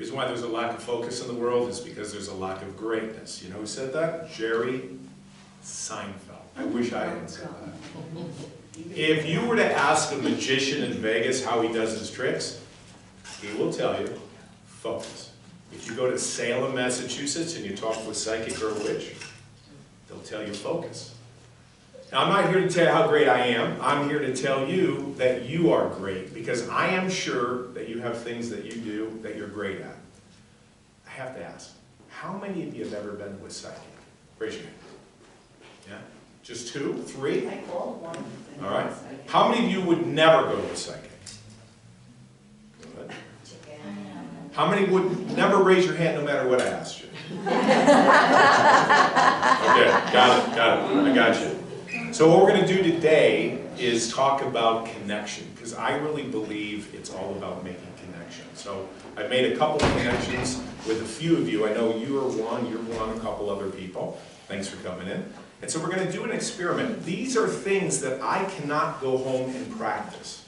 reason why there's a lack of focus in the world is because there's a lack of greatness. You know who said that? Jerry Seinfeld. I wish I had said that. If you were to ask a magician in Vegas how he does his tricks, he will tell you, focus. If you go to Salem, Massachusetts, and you talk to a psychic or a witch, they'll tell you focus. Now, I'm not here to tell you how great I am. I'm here to tell you that you are great, because I am sure that you have things that you do that you're great at. I have to ask, how many of you have ever been with psychic? Raise your hand. Yeah? Just 2? 3? I called one. All right. How many of you would never go to a psychic? Good. How many would never raise your hand no matter what I asked you? Okay, got it, I got you. So what we're going to do today is talk about connection, because I really believe it's all about making connections. So I've made a couple of connections with a few of you. I know you're one, a couple other people. Thanks for coming in. And so we're going to do an experiment. These are things that I cannot go home and practice.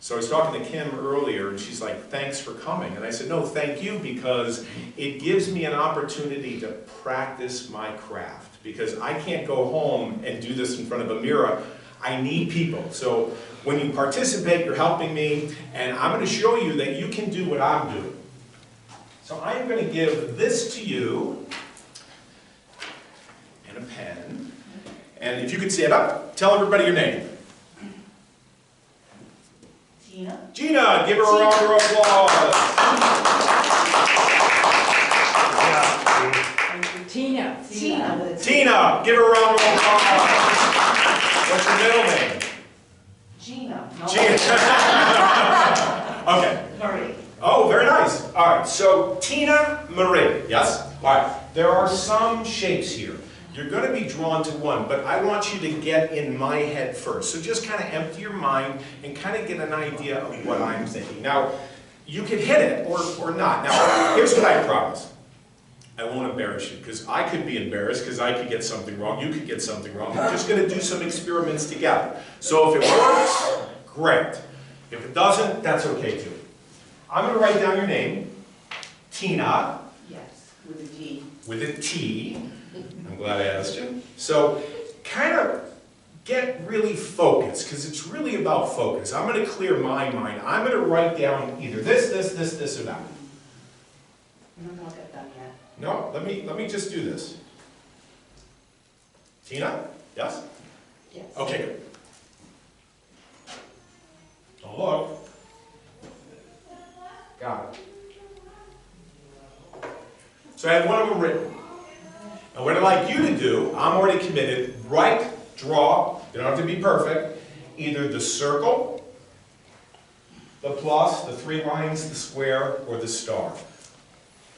So I was talking to Kim earlier, and she's like, thanks for coming. And I said, no, thank you, because it gives me an opportunity to practice my craft. Because I can't go home and do this in front of a mirror. I need people. So when you participate, you're helping me, and I'm going to show you that you can do what I'm doing. So I am going to give this to you, and a pen. And if you could stand up, tell everybody your name. Gina. Gina, give her a round of applause. Tina. Tina, give her a round of applause. What's your middle name? Gina. No. Gina. Okay. Marie. Oh, very nice. All right, so Tina Marie, yes? All right, there are some shapes here. You're going to be drawn to one, but I want you to get in my head first. So just kind of empty your mind and kind of get an idea of what I'm thinking. Now, you can hit it or not. Now, here's what I promise. I won't embarrass you, because I could be embarrassed because I could get something wrong. You could get something wrong. We're just going to do some experiments together. So if it works, great. If it doesn't, that's okay too. I'm going to write down your name, Tina. Yes, with a T. With a T. I'm glad I asked you. So kind of get really focused, because it's really about focus. I'm going to clear my mind. I'm going to write down either this, or that. I'm not get done yet. No, let me just do this. Tina? Yes? Yes. Okay, good. Don't look. Got it. So I have one of them written. And what I'd like you to do, I'm already committed, write, draw, you don't have to be perfect, either the circle, the plus, the 3 lines, the square, or the star.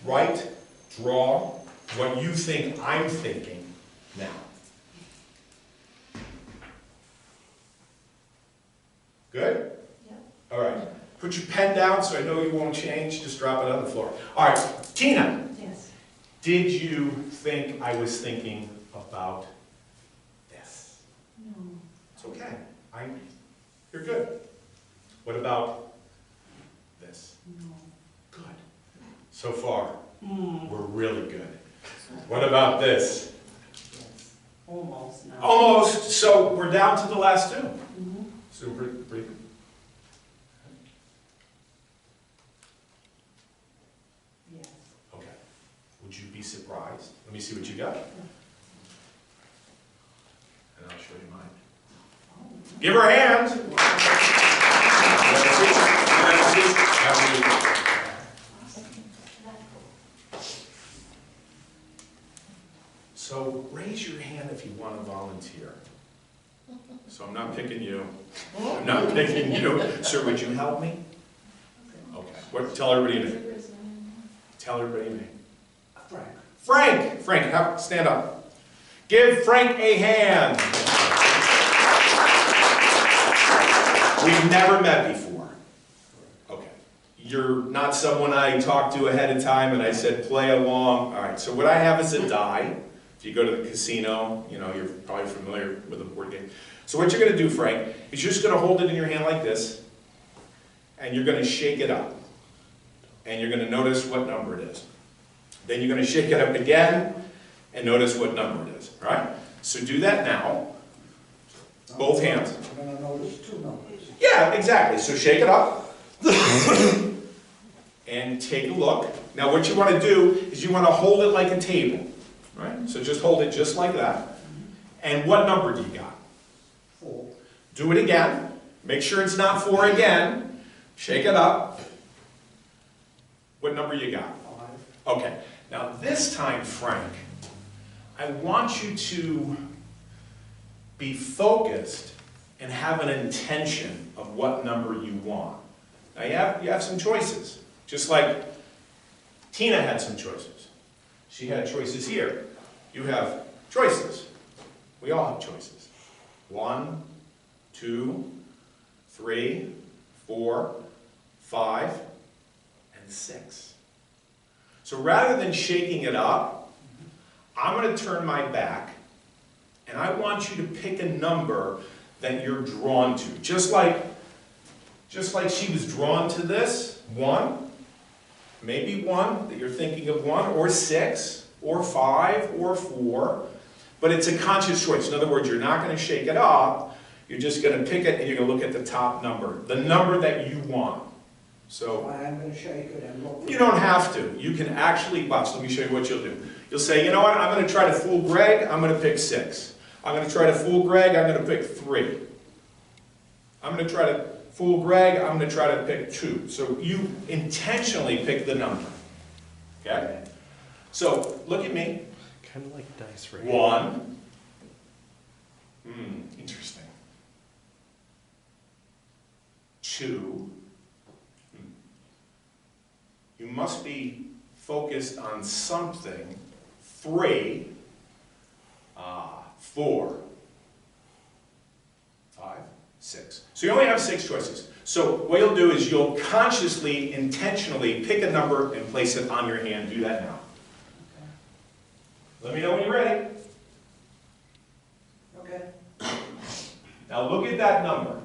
Write, draw what you think I'm thinking now. Good? Yep. All right. Put your pen down so I know you won't change. Just drop it on the floor. All right. Tina. Yes. Did you think I was thinking about this? No. It's okay. You're good. What about this? No. Good. So far, we're really good. What about this? Yes. Almost now. Almost. So we're down to the last 2. Mm-hmm. So pretty good. Yes. Okay. Would you be surprised? Let me see what you got. And I'll show you mine. Oh. Give her a hand. So raise your hand if you want to volunteer. So I'm not picking you. I'm not picking you. Sir, would you help me? Okay. Tell everybody your name. Tell everybody your name. Frank. Frank, stand up. Give Frank a hand. We've never met before. Okay. You're not someone I talked to ahead of time and I said play along. All right, so what I have is a die. If you go to the casino, you know, you're probably familiar with a board game. So what you're going to do, Frank, is you're just going to hold it in your hand like this, and you're going to shake it up. and you're going to notice what number it is. Then you're going to shake it up again, and notice what number it is, all right? So do that now. Both hands. I'm going to notice two numbers. Yeah, exactly. So shake it up. And take a look. Now what you want to do is you want to hold it like a table, right? So just hold it just like that. And what number do you got? 4. Do it again. Make sure it's not 4 again. Shake it up. What number you got? 5. Okay. Now this time, Frank, I want you to be focused and have an intention of what number you want. Now you have some choices. Just like Tina had some choices. She had choices here. You have choices. We all have choices. 1, 2, 3, 4, 5, and 6. So rather than shaking it up, I'm going to turn my back, and I want you to pick a number that you're drawn to. Just like she was drawn to this, 1. Maybe 1, that you're thinking of 1, or 6, or 5, or 4, but it's a conscious choice. In other words, you're not going to shake it up, you're just going to pick it and you're going to look at the top number, the number that you want. So, I am going to shake it and look. you don't have to. You can actually, watch, let me show you what you'll do. You'll say, you know what, I'm going to try to fool Greg, I'm going to pick 6. I'm going to try to fool Greg, I'm going to pick 3. I'm going to try to fool Greg, I'm going to try to pick 2. So you intentionally pick the number. Okay? So look at me. Kind of like dice race. 1. Interesting. 2. You must be focused on something. 3. 4. 5. 6. So you only have 6 choices. So what you'll do is you'll consciously, intentionally pick a number and place it on your hand. Do that now. Let me know when you're ready. Okay. Now look at that number.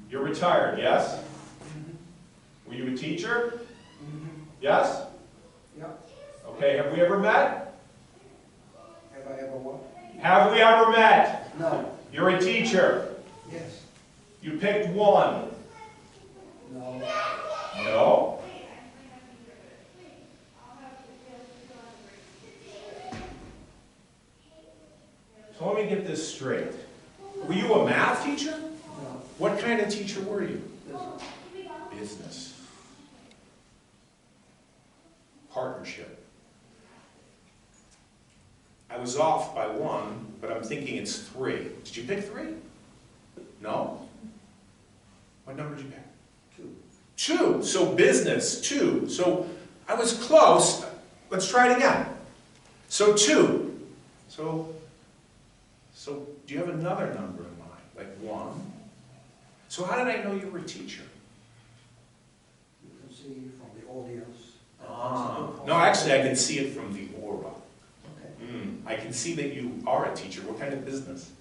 You're retired, yes? Were you a teacher? Yes? Yep. Okay, have we ever met? Have I ever what? Have we ever met? No. You're a teacher. Yes. You picked 1. No. No? So let me get this straight. Were you a math teacher? No. What kind of teacher were you? Business. Business. Partnership. I was off by 1, but I'm thinking it's 3. Did you pick 3? No? What number did you pick? 2. 2. So business, 2. So I was close. Let's try it again. So 2. So do you have another number in mind? Like 1? So how did I know you were a teacher? You can see from the audience. No, actually I can see it from the aura. Okay. I can see that you are a teacher. What kind of business?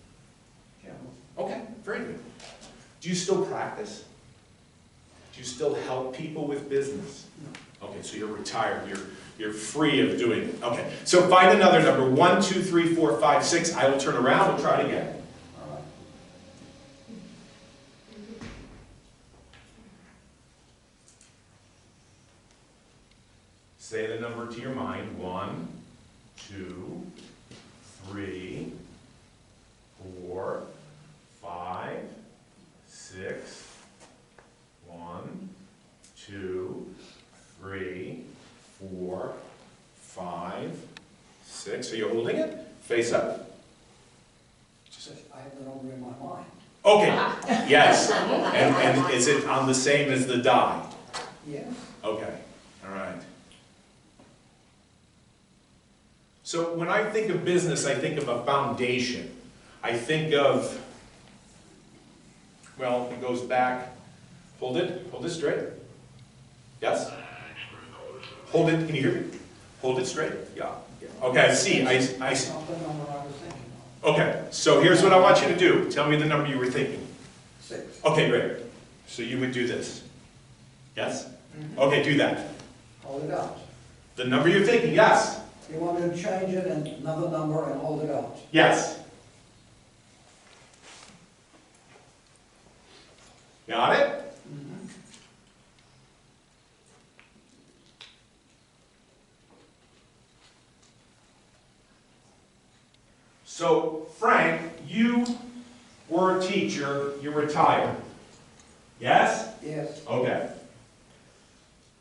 Camel. Okay, very good. Do you still practice? Do you still help people with business? No. Okay, so you're retired. You're free of doing it. Okay, so find another number. 1, 2, 3, 4, 5, 6. I will turn around. We'll try it again. All right. Say the number to your mind. 1, 2, 3, 4, 5, 6. 1, 2, 3, 4, 5, 6. Are you holding it? Face up. I have the number in my mind. Okay. Yes. And is it on the same as the die? Yes. Okay. All right. So when I think of business, I think of a foundation. I think of, well, it goes back. Hold it straight. Yes? Hold it, can you hear me? Hold it straight, yeah. Okay, I see. That's not the number I was thinking of. Okay, so here's what I want you to do. Tell me the number you were thinking. 6. Okay, great. So you would do this. Yes? Okay, do that. Hold it out. The number you're thinking, yes. You want me to change it and another number and hold it out? Yes. Got it? So, Frank, you were a teacher, you retired. Yes? Yes. Okay.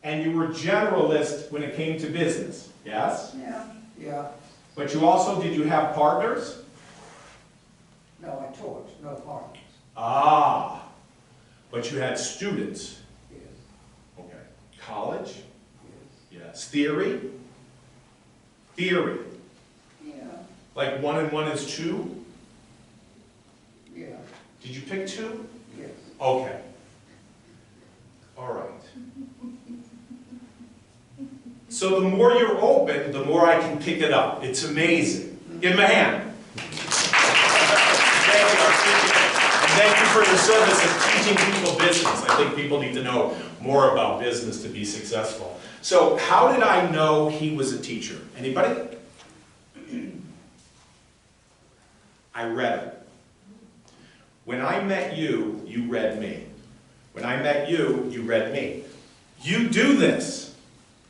And you were generalist when it came to business, yes? Yeah. Yeah. But you also, did you have partners? No, I taught, no partners. Ah, but you had students. Yes. Okay. College? Yes. Yes. Theory? Theory. Yeah. Like 1 and 1 is 2? Yeah. Did you pick 2? Yes. Okay. All right. So the more you're open, the more I can pick it up. It's amazing. Give him a hand. Thank you. And thank you for your service of teaching people business. I think people need to know more about business to be successful. So how did I know he was a teacher? Anybody? I read him. When I met you, you read me. When I met you, you read me. You do this.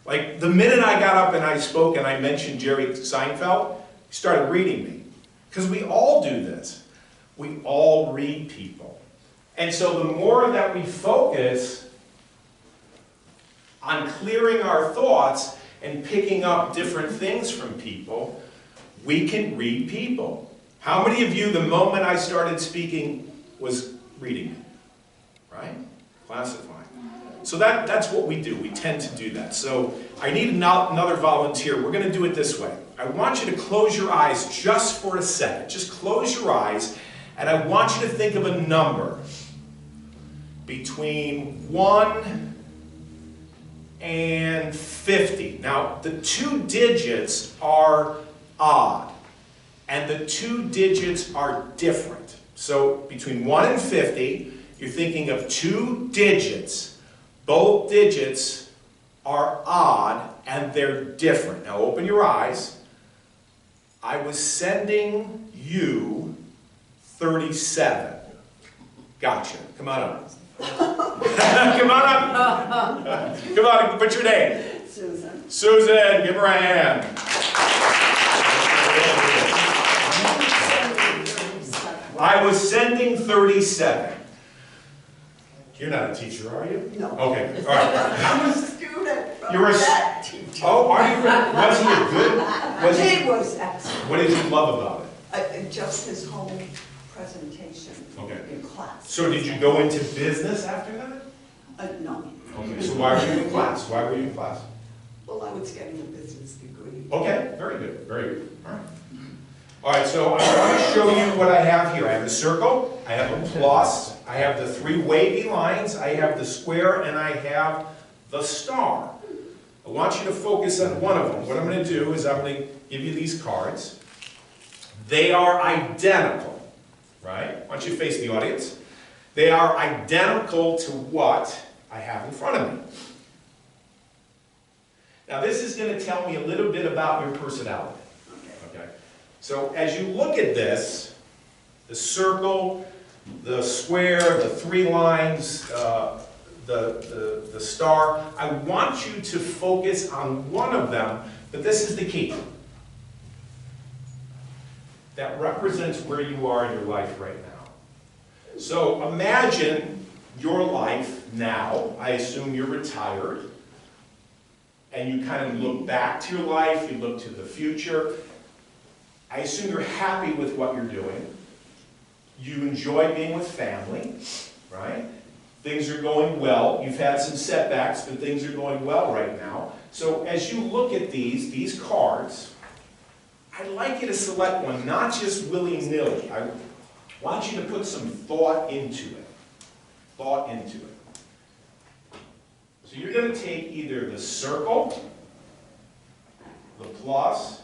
Like, the minute I got up and I spoke and I mentioned Jerry Seinfeld, he started reading me. Because we all do this. We all read people. And so the more that we focus on clearing our thoughts and picking up different things from people, we can read people. How many of you, the moment I started speaking, was reading me? Right? Classifying. So that's what we do. We tend to do that. So I need another volunteer. We're going to do it this way. I want you to close your eyes just for a second. Just close your eyes, and I want you to think of a number between 1 and 50. Now, the 2 digits are odd, and the 2 digits are different. So between 1 and 50, you're thinking of 2 digits. Both digits are odd and they're different. Now open your eyes. I was sending you 37. Gotcha. Come on up. Come on up. Come on, put your name. Susan. Susan, give her a hand. I was sending 37. You're not a teacher, are you? No. Okay, all right. I'm a student You're a of that teacher. Oh, are you? Was he a good? He was excellent. What did you love about it? Just his whole presentation Okay. in class. So did you go into business after that? No. Okay, so why were you in class? Why were you in class? Well, I was getting a business degree. Okay, very good, very good. All right. All right, so I want to show you what I have here. I have a circle, I have a plus, I have the 3 wavy lines, I have the square, and I have the star. I want you to focus on one of them. What I'm going to do is I'm going to give you these cards. They are identical, right? I want you to face the audience. They are identical to what I have in front of me. Now this is going to tell me a little bit about your personality. Okay. So as you look at this, the circle, the square, the 3 lines, the star, I want you to focus on one of them, but this is the key. That represents where you are in your life right now. So imagine your life now. I assume you're retired. And you kind of look back to your life, you look to the future. I assume you're happy with what you're doing. You enjoy being with family, right? Things are going well. You've had some setbacks, but things are going well right now. So as you look at these cards, I'd like you to select one, not just willy-nilly. I want you to put some thought into it. Thought into it. So you're going to take either the circle, the plus,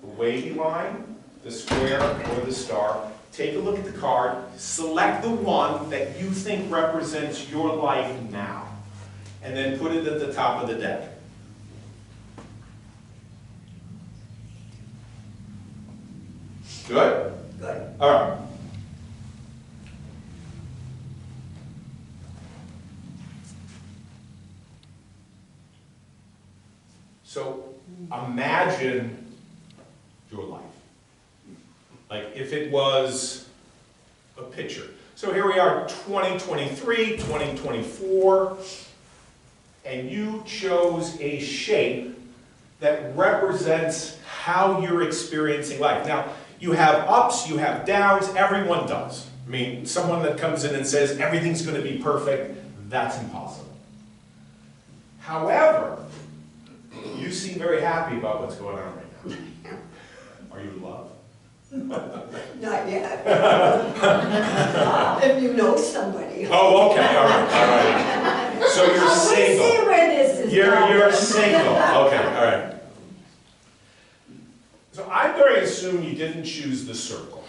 the wavy line, the square, or the star. Take a look at the card. Select the one that you think represents your life now. and then put it at the top of the deck. Good? Good. All right. So imagine your life. Like if it was a picture. So here we are, 2023, 2024, and you chose a shape that represents how you're experiencing life. Now, you have ups, you have downs, everyone does. I mean, someone that comes in and says everything's going to be perfect, that's impossible. However, you seem very happy about what's going on right now. Are you in love? Not yet. If you know somebody. Oh, okay, all right. So you're single. We'll see where this is You're single. Okay, all right. So I'm going to assume you didn't choose the circle.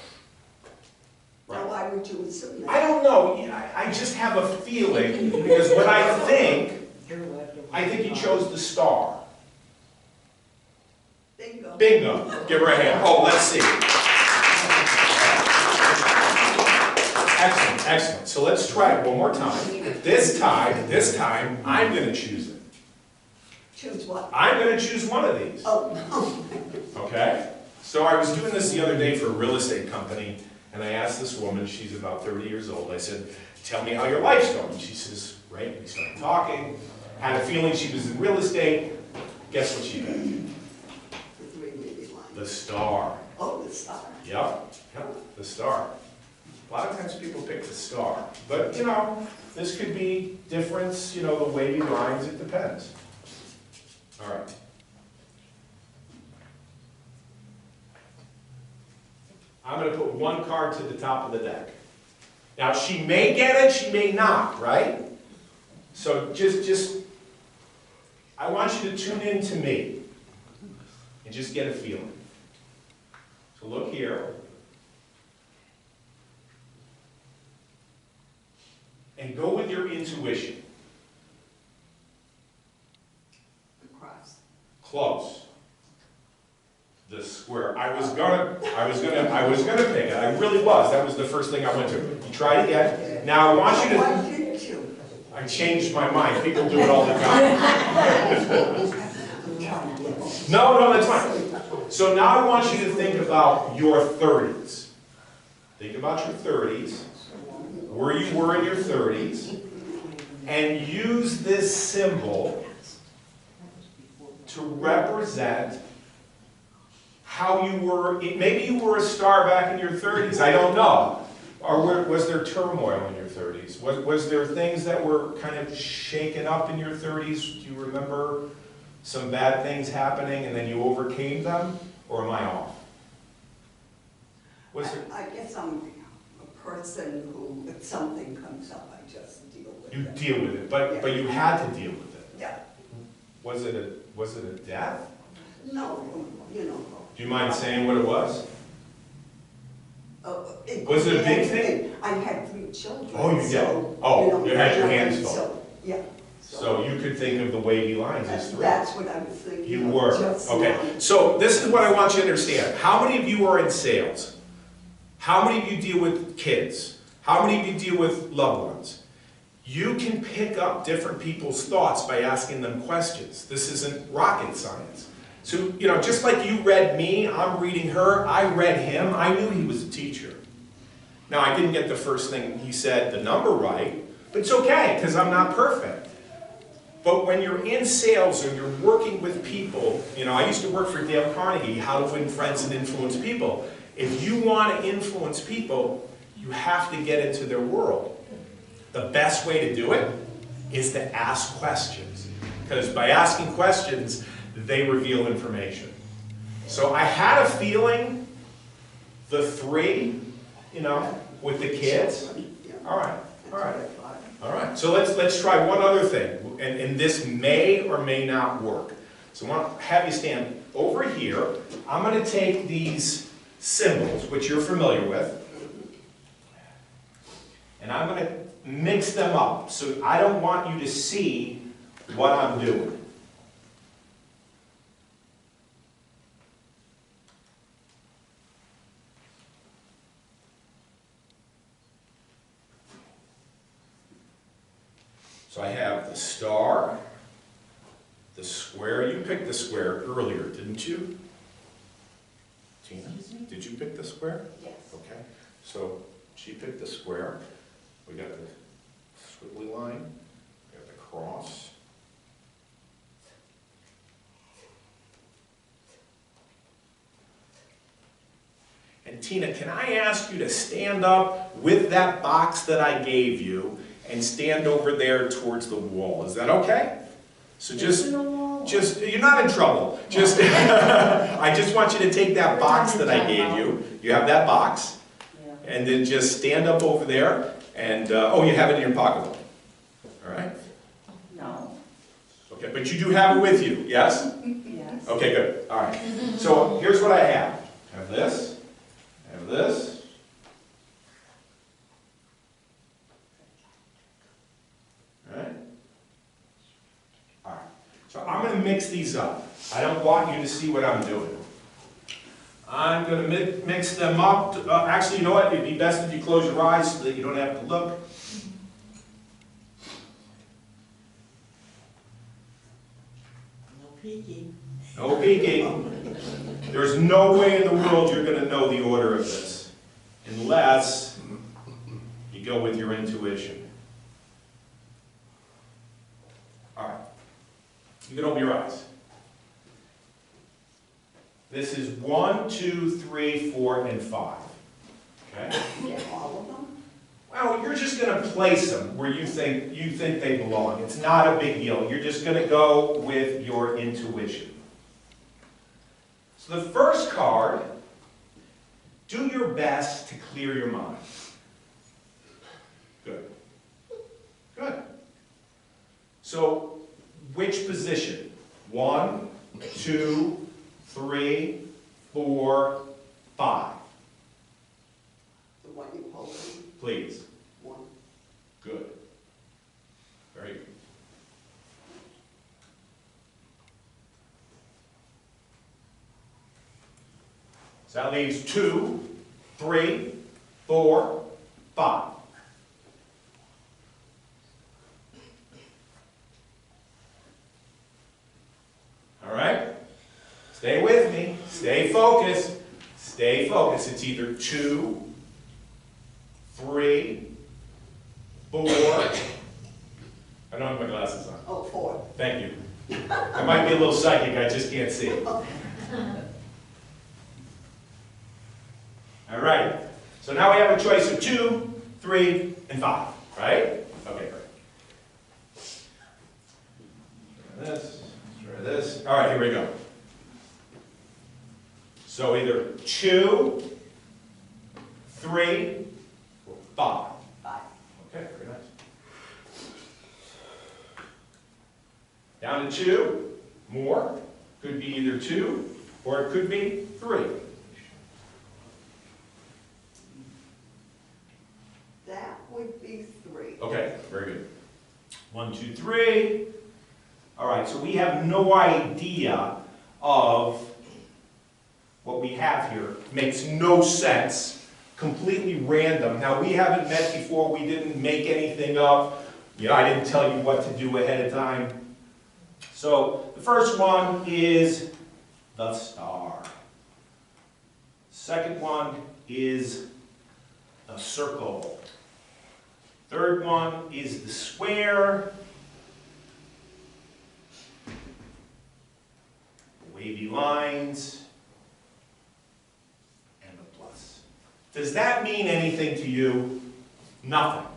Now, why would you assume that? I don't know. I just have a feeling because what I think you chose the star. Bingo. Bingo. Give her a hand. Oh, let's see. Excellent, excellent. So let's try it one more time. This time, I'm going to choose it. Choose what? I'm going to choose one of these. Oh, no. Okay? So I was doing this the other day for a real estate company, and I asked this woman, she's about 30 years old, I said, tell me how your life's going. And she says, right, and we started talking, had a feeling she was in real estate. Guess what she picked? The three maybe line. The star. Oh, the star. Yep, the star. A lot of times people pick the star. But, you know, this could be difference, you know, the wavy lines, it depends. All right. I'm going to put one card to the top of the deck. Now, she may get it, she may not, right? So just, I want you to tune in to me and just get a feeling. So look here. And go with your intuition. The cross. Close. The square. I was gonna pick it. I really was. That was the first thing I went to. You tried again. Now I want you to. Why didn't you? I changed my mind. People do it all the time. No, that's fine. So now I want you to think about your 30s. Think about your 30s. Where you were in your 30s. And use this symbol to represent how you were, maybe you were a star back in your 30s, I don't know. Or was there turmoil in your 30s? Was there things that were kind of shaken up in your 30s? Do you remember some bad things happening and then you overcame them? Or am I off? I guess I'm a person who, if something comes up, I just deal with it. You deal with it, but you had to deal with it. Yeah. Was it a death? No, you know. Do you mind saying what it was? It Was it a big was thing? I had 3 children. Oh, you did? So, Oh, you had your hands full. So, yeah. So you could think of the wavy lines as 3. That's what I was thinking. You of were. just Okay. now. So this is what I want you to understand. How many of you are in sales? How many of you deal with kids? How many of you deal with loved ones? You can pick up different people's thoughts by asking them questions. This isn't rocket science. So, you know, just like you read me, I'm reading her, I read him, I knew he was a teacher. Now, I didn't get the first thing he said, the number right, but it's okay, because I'm not perfect. But when you're in sales or you're working with people, you know, I used to work for Dale Carnegie, How to Win Friends and Influence People. If you want to influence people, you have to get into their world. The best way to do it is to ask questions. Because by asking questions, they reveal information. So I had a feeling the 3, you know, with the kids. All right, all right, all right. So let's try one other thing, and this may or may not work. So I want to have you stand over here. I'm going to take these symbols, which you're familiar with, and I'm going to mix them up. So I don't want you to see what I'm doing. So I have the star, the square. You picked the square earlier, didn't you? Tina, did you pick the square? Yes. Okay, so she picked the square. We got the squiggly line, we got the cross. And Tina, can I ask you to stand up with that box that I gave you and stand over there towards the wall? Is that okay? So just, you're not in trouble. Just, I just want you to take that box that I gave you. You have that box. And then just stand up over there and, oh, you have it in your pocketbook. All right? No. Okay, but you do have it with you, yes? Yes. Okay, good. All right. So here's what I have. I have this. I have this. All right? All right. So I'm going to mix these up. I don't want you to see what I'm doing. I'm going to mix them up. Actually, you know what? It'd be best if you close your eyes so that you don't have to look. No peeking. No peeking. There's no way in the world you're going to know the order of this unless you go with your intuition. All right. You can open your eyes. This is 1, 2, 3, 4, and 5. Okay? Get all of them? Well, you're just going to place them where you think they belong. It's not a big deal. You're just going to go with your intuition. So the first card, do your best to clear your mind. Good. Good. So, which position? 1, 2, 3, 4, 5. The one you hold. Please. 1. Good. Very good. So that leaves 2, 3, 4, 5. All right? Stay with me. Stay focused. Stay focused. It's either 2, 3, 4. I don't have my glasses on. Oh, 4. Thank you. I might be a little psychic, I just can't see. All right. So now we have a choice of 2, 3, and 5. Right? Okay, great. Try this. Try this. All right, here we go. So either 2, 3, or 5. 5. Okay, very nice. Down to 2, more. Could be either 2 or it could be 3. That would be 3. Okay, very good. 1, 2, 3. All right, so we have no idea of what we have here. Makes no sense. Completely random. Now, we haven't met before. We didn't make anything up. You know, I didn't tell you what to do ahead of time. So, the first one is the star. Second one is the circle. Third one is the square. Wavy lines. And the plus. Does that mean anything to you? Nothing.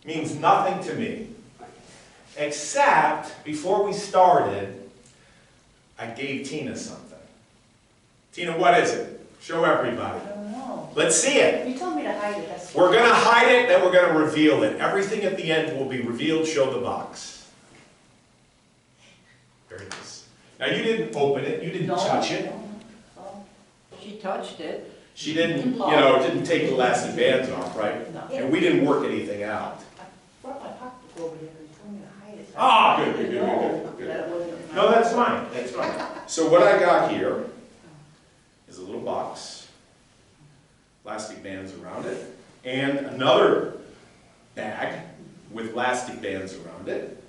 Means nothing to me. Except, before we started, I gave Tina something. Tina, what is it? Show everybody. I don't know. Let's see it. You told me to hide it. We're going to hide it, then we're going to reveal it. Everything at the end will be revealed. Show the box. Very nice. Now, you didn't open it. You didn't touch it. Oh, she touched it. She didn't, didn't take the elastic bands off, right? No. And we didn't work anything out. I brought my pocketbook over here and you told me to hide it. Ah, good, good, good, good, good. That wasn't No, that's fine, that's fine. So what I got here is a little box, elastic bands around it, and another bag with elastic bands around it.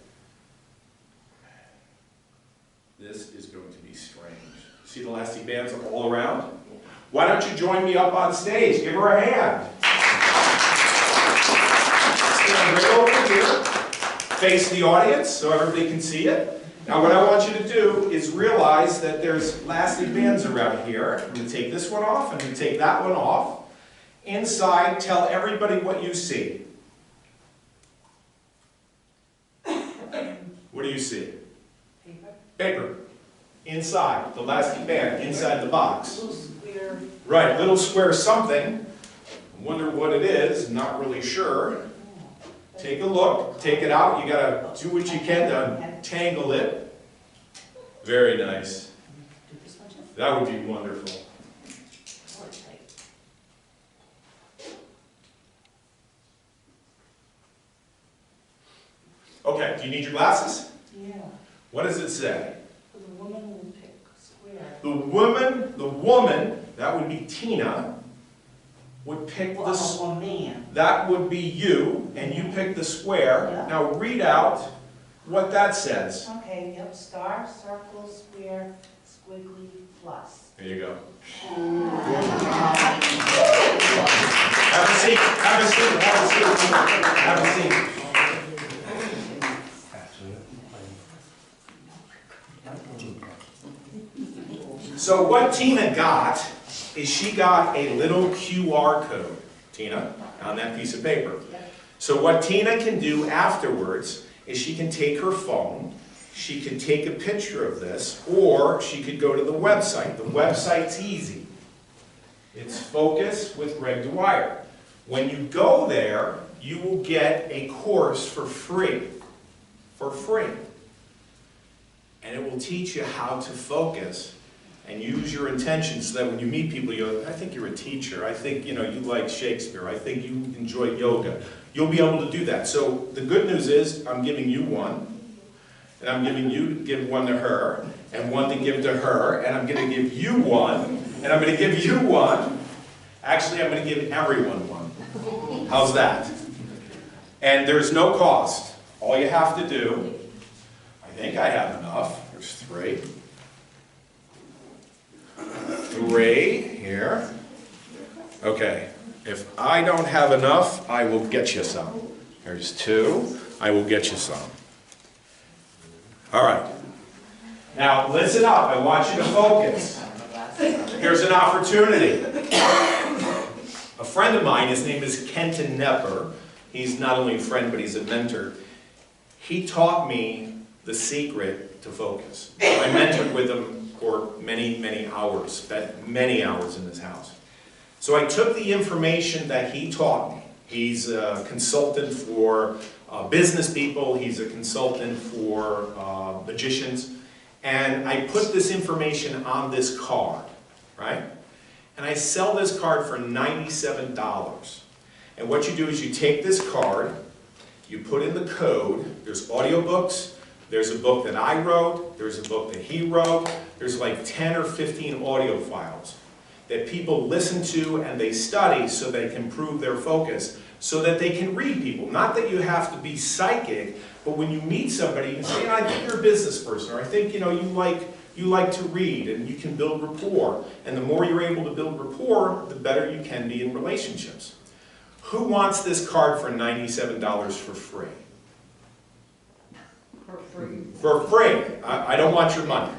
This is going to be strange. See the elastic bands all around? Why don't you join me up on stage? Give her a hand. Stand right over here. Face the audience so everybody can see it. Now what I want you to do is realize that there's elastic bands around here. I'm going to take this one off, I'm going to take that one off. Inside, tell everybody what you see. What do you see? Paper. Paper. Inside, the elastic band, inside the box. Little square. Right, little square something. Wonder what it is, not really sure. Take a look, take it out. You gotta do what you can to untangle it. Very nice. Do this one, Jeff? That would be wonderful. Oh, it's tight. Okay, do you need your glasses? Yeah, What does it say? but the woman will pick square. The woman, that would be Tina, would pick Well, this. or man. That would be you, and you pick the square. Yeah. Now read out what that says. Okay, yep, star, circle, square, squiggly, plus. There you go. Have a seat, have a seat, have a seat, have a seat. So what Tina got is she got a little QR code, Tina, on that piece of paper. So what Tina can do afterwards is she can take her phone, she can take a picture of this, or she could go to the website. The website's easy. It's Focus with Greg Dwyer. When you go there, you will get a course for free. For free. And it will teach you how to focus and use your intention so that when you meet people, you go, I think you're a teacher. I think you like Shakespeare. I think you enjoy yoga. You'll be able to do that. So the good news is I'm giving you one. And I'm giving you to give one to her, and one to give to her, and I'm going to give you one, and I'm going to give you one. Actually, I'm going to give everyone one. How's that? And there's no cost. All you have to do, I think I have enough. There's three. Three here. Okay. If I don't have enough, I will get you some. There's two. I will get you some. All right. Now, listen up. I want you to focus. Here's an opportunity. A friend of mine, his name is Kenton Nepper. He's not only a friend, but he's a mentor. He taught me the secret to focus. I mentored with him for many, many hours, spent many hours in his house. So I took the information that he taught me. He's a consultant for business people, he's a consultant for magicians, and I put this information on this card, right? And I sell this card for $97. And what you do is you take this card, you put in the code, there's audiobooks, there's a book that I wrote, there's a book that he wrote, there's like 10 or 15 audio files that people listen to and they study so they can improve their focus, so that they can read people. Not that you have to be psychic, but when you meet somebody, you can say, I think you're a business person, or I think you like to read, and you can build rapport. And the more you're able to build rapport, the better you can be in relationships. Who wants this card for $97 for free? For free. For free. I don't want your money.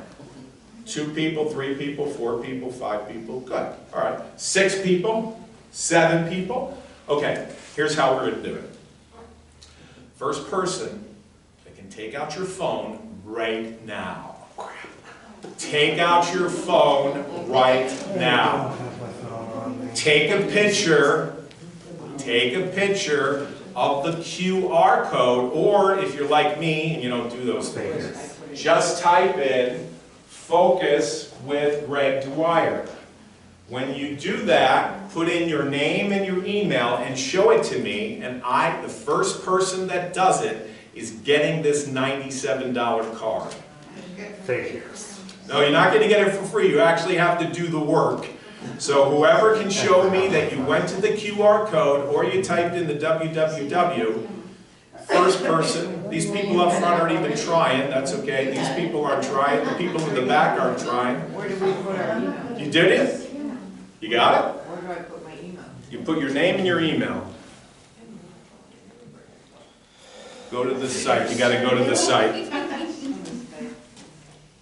2 people, 3 people, 4 people, 5 people, good. All right, 6 people, 7 people. Okay, here's how we're going to do it. First person that can take out your phone right now. Take out your phone right now. Take a picture of the QR code, or if you're like me and you don't do those things, just type in Focus with Greg Dwyer. When you do that, put in your name and your email and show it to me, and the first person that does it is getting this $97 card. Thank you. No, you're not going to get it for free. You actually have to do the work. So whoever can show me that you went to the QR code or you typed in the www, first person, these people up front aren't even trying, that's okay. These people aren't trying. The people in the back aren't trying. Where do we put our email? You did it? You got it? Where do I put my email? You put your name and your email. Go to the site. You got to go to the site.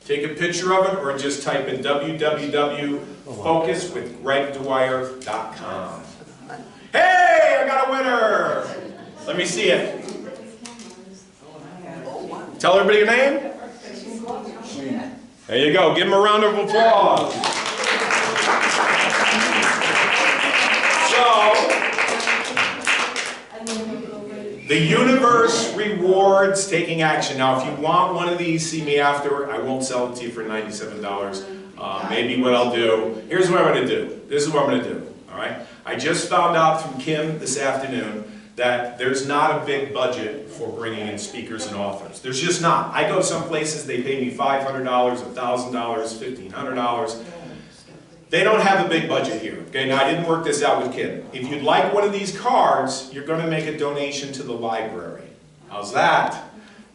Take a picture of it or just type in www.focuswithgregdwyer.com. Hey, I got a winner! Let me see it. Tell everybody your name. There you go. Give them a round of applause. So, the universe rewards taking action. Now, if you want one of these, see me after. I won't sell it to you for $97. Maybe what I'll do, here's what I'm going to do. This is what I'm going to do. All right? I just found out from Kim this afternoon that there's not a big budget for bringing in speakers and authors. There's just not. I go some places, they pay me $500, $1,000, $1,500. They don't have a big budget here. Okay, now I didn't work this out with Kim. If you'd like one of these cards, you're going to make a donation to the library. How's that?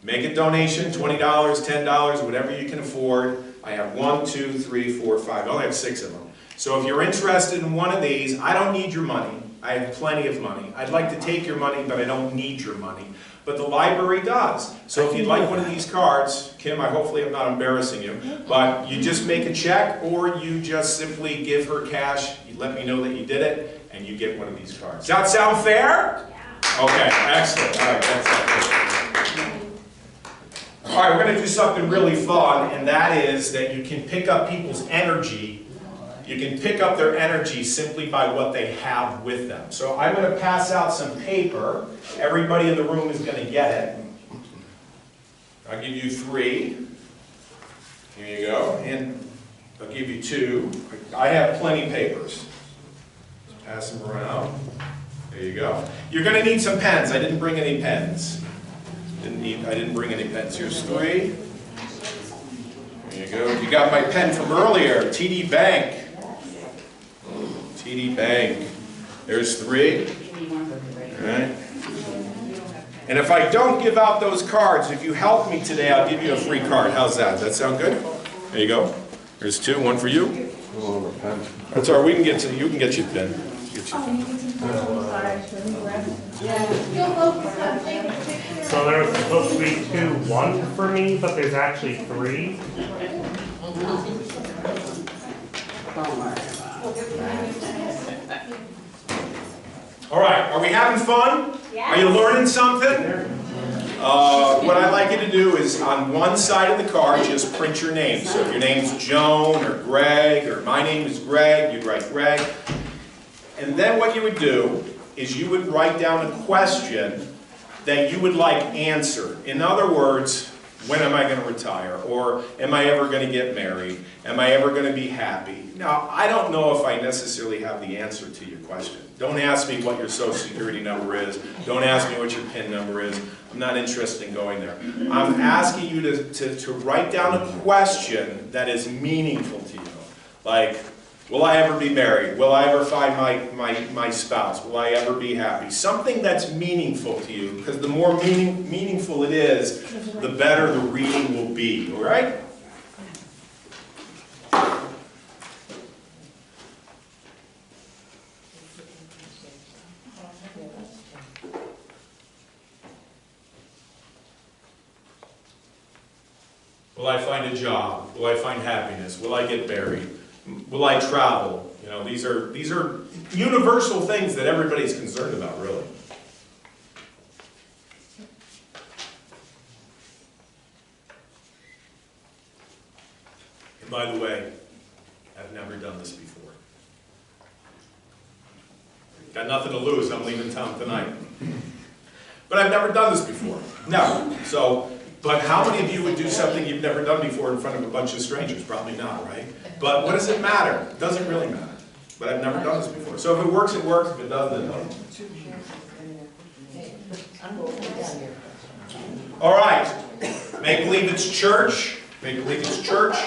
Make a donation, $20, $10, whatever you can afford. I have 1, 2, 3, 4, 5. I only have 6 of them. So if you're interested in one of these, I don't need your money. I have plenty of money. I'd like to take your money, but I don't need your money. But the library does. So if you'd like one of these cards, Kim, hopefully I'm not embarrassing you, but you just make a check or you just simply give her cash, you let me know that you did it, and you get one of these cards. Does that sound fair? Yeah. Okay, excellent. All right, that's it. All right, we're going to do something really fun, and that is that you can pick up people's energy. You can pick up their energy simply by what they have with them. So I'm going to pass out some paper. Everybody in the room is going to get it. I'll give you 3. Here you go. And I'll give you 2. I have plenty of papers. Just pass them around. There you go. You're going to need some pens. I didn't bring any pens. I didn't bring any pens. Here's 3. There you go. You got my pen from earlier, TD Bank. TD Bank. There's 3. All right. And if I don't give out those cards, if you help me today, I'll give you a free card. How's that? Does that sound good? There you go. There's 2. 1 for you. That's all right. We can get to. You can get your pen. Get your pen. So there was supposed to be 2, 1 for me, but there's actually 3. All right, are we having fun? Yeah. Are you learning something? What I'd like you to do is on one side of the card, just print your name. So if your name's Joan or Greg, or my name is Greg, you'd write Greg. And then what you would do is you would write down a question that you would like answered. In other words, when am I going to retire? Or am I ever going to get married? Am I ever going to be happy? Now, I don't know if I necessarily have the answer to your question. Don't ask me what your Social Security number is. Don't ask me what your PIN number is. I'm not interested in going there. I'm asking you to write down a question that is meaningful to you. Like, will I ever be married? Will I ever find my spouse? Will I ever be happy? Something that's meaningful to you, because the more meaningful it is, the better the reading will be, all right? Will I find a job? Will I find happiness? Will I get married? Will I travel? You know, these are universal things that everybody's concerned about, really. And by the way, I've never done this before. Got nothing to lose, I'm leaving town tonight. But I've never done this before. Never. But how many of you would do something you've never done before in front of a bunch of strangers? Probably not, right? But what does it matter? It doesn't really matter. But I've never done this before. So if it works, it works. If it doesn't, it doesn't. All right. Make believe it's church. Make believe it's church.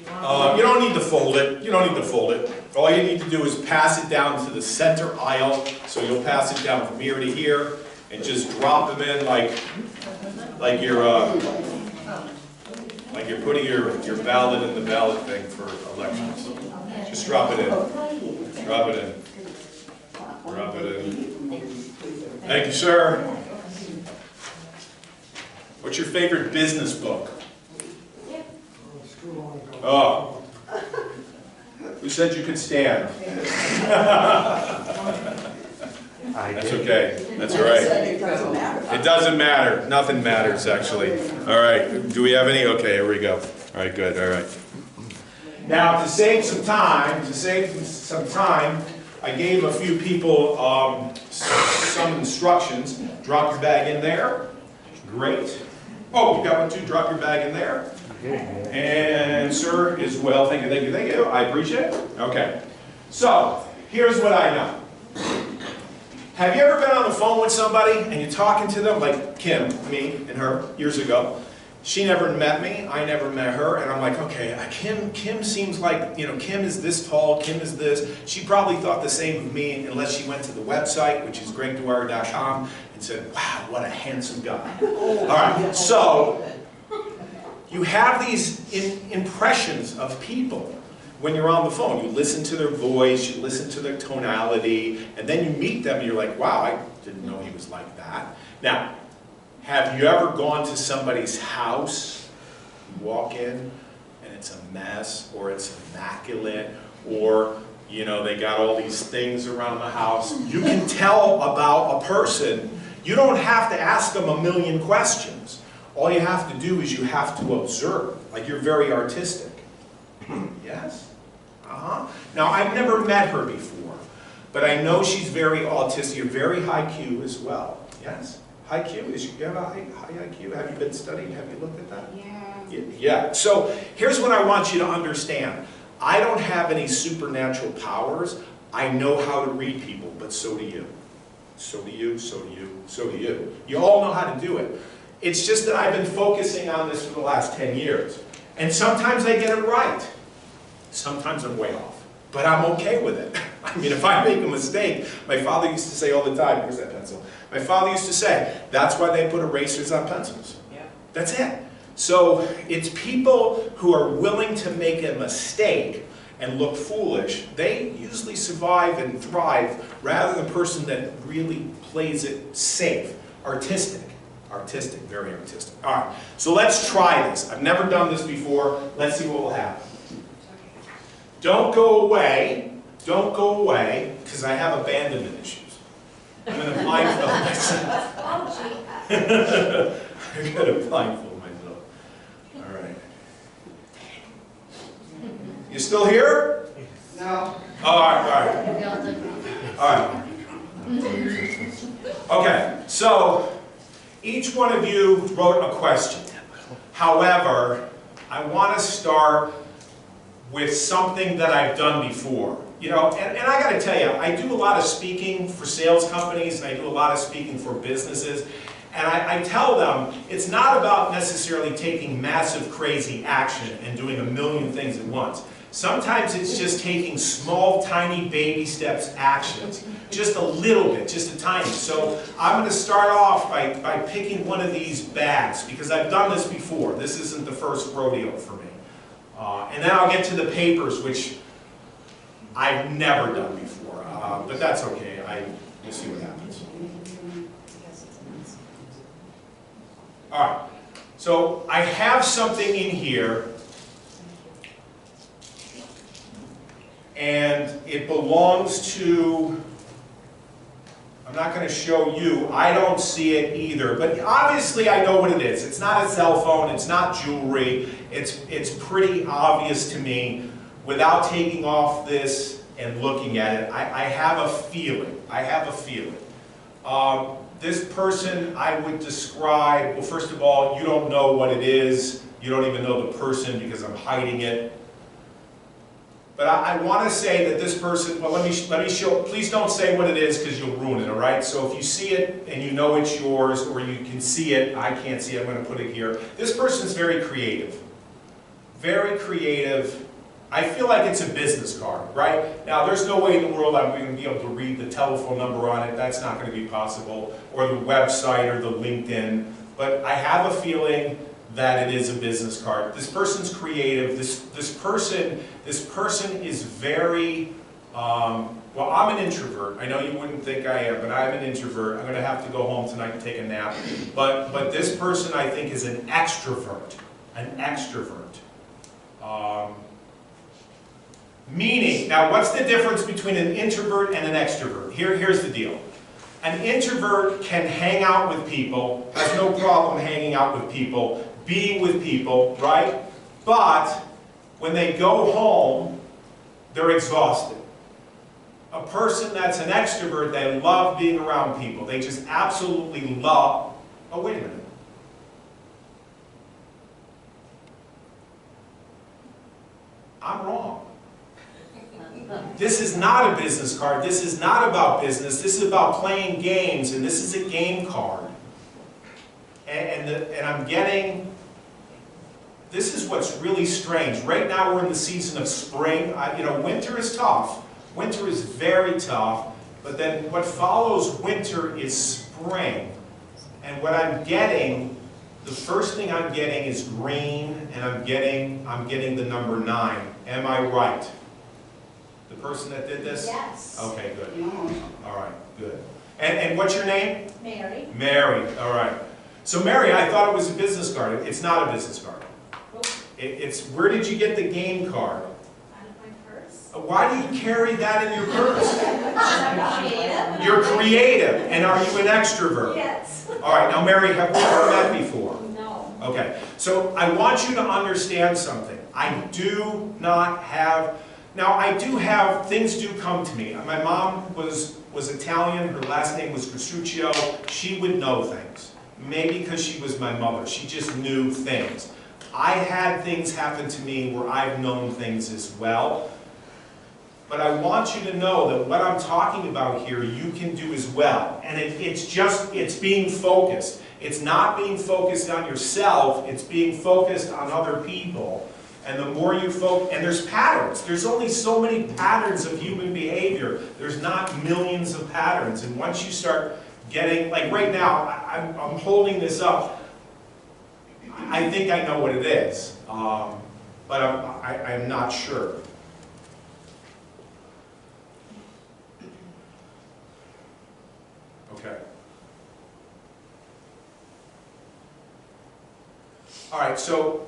You don't need to fold it. You don't need to fold it. All you need to do is pass it down to the center aisle. So you'll pass it down from here to here, and just drop them in like you're putting your ballot in the ballot thing for elections. Just drop it in. Drop it in. Drop it in. Thank you, sir. What's your favorite business book? Oh. Who said you could stand? That's okay. That's all right. It doesn't matter. It doesn't matter. Nothing matters, actually. All right. Do we have any? Okay, here we go. All right, good. All right. Now, to save some time, I gave a few people some instructions. Drop your bag in there. Great. Oh, you got one too. Drop your bag in there. And sir as well. Thank you, thank you, thank you. I appreciate it. Okay. So, here's what I know. Have you ever been on the phone with somebody and you're talking to them, like Kim, me and her, years ago? She never met me, I never met her, and I'm like, okay, Kim seems like, Kim is this tall, Kim is this. She probably thought the same of me unless she went to the website, which is gregdwyer.com, and said, wow, what a handsome guy. All right, so you have these impressions of people when you're on the phone. You listen to their voice, you listen to their tonality, and then you meet them and you're like, wow, I didn't know he was like that. Now, have you ever gone to somebody's house, you walk in, and it's a mess, or it's immaculate, or, they got all these things around the house? You can tell about a person. You don't have to ask them a million questions. All you have to do is you have to observe, like you're very artistic. Yes? Now, I've never met her before, but I know she's very autistic. You're very high Q as well. Yes? High Q? You have a high IQ? Have you been studying? Have you looked at that? Yeah. Yeah. So here's what I want you to understand. I don't have any supernatural powers. I know how to read people, but so do you. So do you, so do you, so do you. You all know how to do it. It's just that I've been focusing on this for the last 10 years. And sometimes I get it right. Sometimes I'm way off. But I'm okay with it. I mean, if I make a mistake, my father used to say all the time, here's that pencil. My father used to say, that's why they put erasers on pencils. Yeah. That's it. So it's people who are willing to make a mistake and look foolish. They usually survive and thrive rather than the person that really plays it safe. Artistic. Artistic, very artistic. All right, so let's try this. I've never done this before. Let's see what will happen. Don't go away, because I have abandonment issues. I'm going to blindfold myself. I'm going to blindfold myself. All right. You still here? No. All right. All right. Okay, so each one of you wrote a question. However, I want to start with something that I've done before. And I got to tell you, I do a lot of speaking for sales companies, and I do a lot of speaking for businesses, and I tell them it's not about necessarily taking massive, crazy action and doing a million things at once. Sometimes it's just taking small, tiny, baby steps actions, just a little bit, just a tiny. So I'm going to start off by picking one of these bags, because I've done this before. This isn't the first rodeo for me. And then I'll get to the papers, which I've never done before, but that's okay. We'll see what happens. All right, so I have something in here, and it belongs to, I'm not going to show you, I don't see it either, but obviously I know what it is. It's not a cell phone, it's not jewelry, it's pretty obvious to me without taking off this and looking at it. I have a feeling, this person I would describe, well, first of all, you don't know what it is, you don't even know the person because I'm hiding it. But I want to say that this person, well, let me show, please don't say what it is because you'll ruin it, all right? So if you see it and you know it's yours, or you can see it, I can't see it, I'm going to put it here. This person's very creative. Very creative. I feel like it's a business card, right? Now, there's no way in the world I'm going to be able to read the telephone number on it. That's not going to be possible. Or the website or the LinkedIn. But I have a feeling that it is a business card. This person's creative. This person is very, well, I'm an introvert. I know you wouldn't think I am, but I'm an introvert. I'm going to have to go home tonight and take a nap. But this person, I think, is an extrovert. An extrovert. Meaning, now what's the difference between an introvert and an extrovert? Here's the deal. An introvert can hang out with people, has no problem hanging out with people, being with people, right? But when they go home, they're exhausted. A person that's an extrovert, they love being around people. They just absolutely love, oh wait a minute. I'm wrong. This is not a business card. This is not about business. This is about playing games, and this is a game card. And I'm getting, this is what's really strange. Right now we're in the season of spring. You know, winter is tough. Winter is very tough. But then what follows winter is spring. And what I'm getting, the first thing I'm getting is green, and I'm getting the number 9. Am I right? The person that did this? Yes. Okay, good. All right, good. And what's your name? Mary. Mary, all right. So Mary, I thought it was a business card. It's not a business card. It's, where did you get the game card? Out of my purse. Why do you carry that in your purse? I'm creative. You're creative, and are you an extrovert? Yes. All right, now Mary, have we ever met before? No. Okay, so I want you to understand something. I do not have, now I do have, things do come to me. My mom was Italian, her last name was Casuccio. She would know things. Maybe because she was my mother, she just knew things. I had things happen to me where I've known things as well. But I want you to know that what I'm talking about here, you can do as well. And it's being focused. It's not being focused on yourself, it's being focused on other people. And the more you focus, and there's patterns. There's only so many patterns of human behavior. There's not millions of patterns. And once you start getting, like right now, I'm holding this up. I think I know what it is, but I'm not sure. Okay. All right, so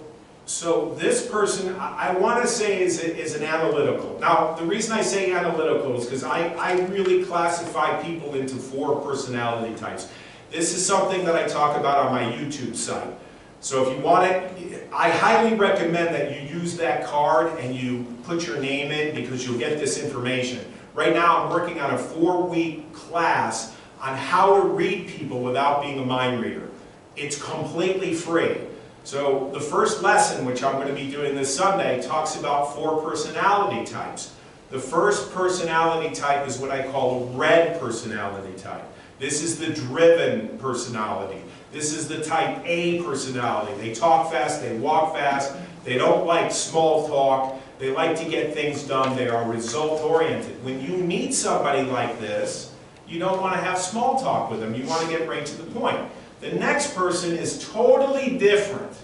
this person, I want to say is an analytical. Now, the reason I say analytical is because I really classify people into 4 personality types. This is something that I talk about on my YouTube site. So if you want it, I highly recommend that you use that card and you put your name in because you'll get this information. Right now I'm working on a 4-week class on how to read people without being a mind reader. It's completely free. So the first lesson, which I'm going to be doing this Sunday, talks about 4 personality types. The first personality type is what I call a red personality type. This is the driven personality. This is the type A personality. They talk fast, they walk fast, they don't like small talk, they like to get things done, they are result-oriented. When you meet somebody like this, you don't want to have small talk with them, you want to get right to the point. The next person is totally different.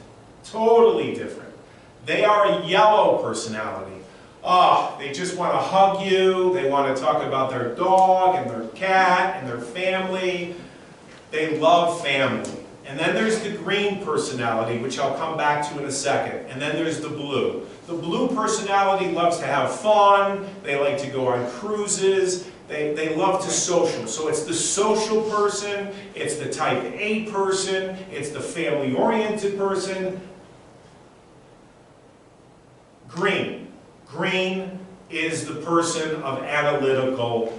Totally different. They are a yellow personality. They just want to hug you, they want to talk about their dog and their cat and their family. They love family. And then there's the green personality, which I'll come back to in a second. And then there's the blue. The blue personality loves to have fun, they like to go on cruises, they love to social. So it's the social person, it's the type A person, it's the family-oriented person. Green. Green is the person of analytical,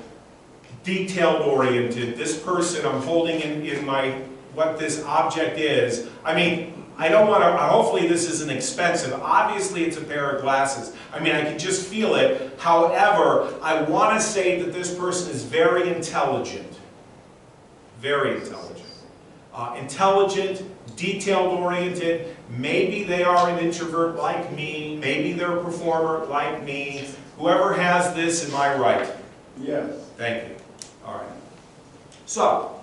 detailed-oriented. This person I'm holding in my, what this object is. I mean, I don't want to, hopefully this isn't expensive. Obviously it's a pair of glasses. I mean, I can just feel it. However, I want to say that this person is very intelligent. Very intelligent. Intelligent, detailed-oriented. Maybe they are an introvert like me. Maybe they're a performer like me. Whoever has this, am I right? Yes. Thank you. All right. So,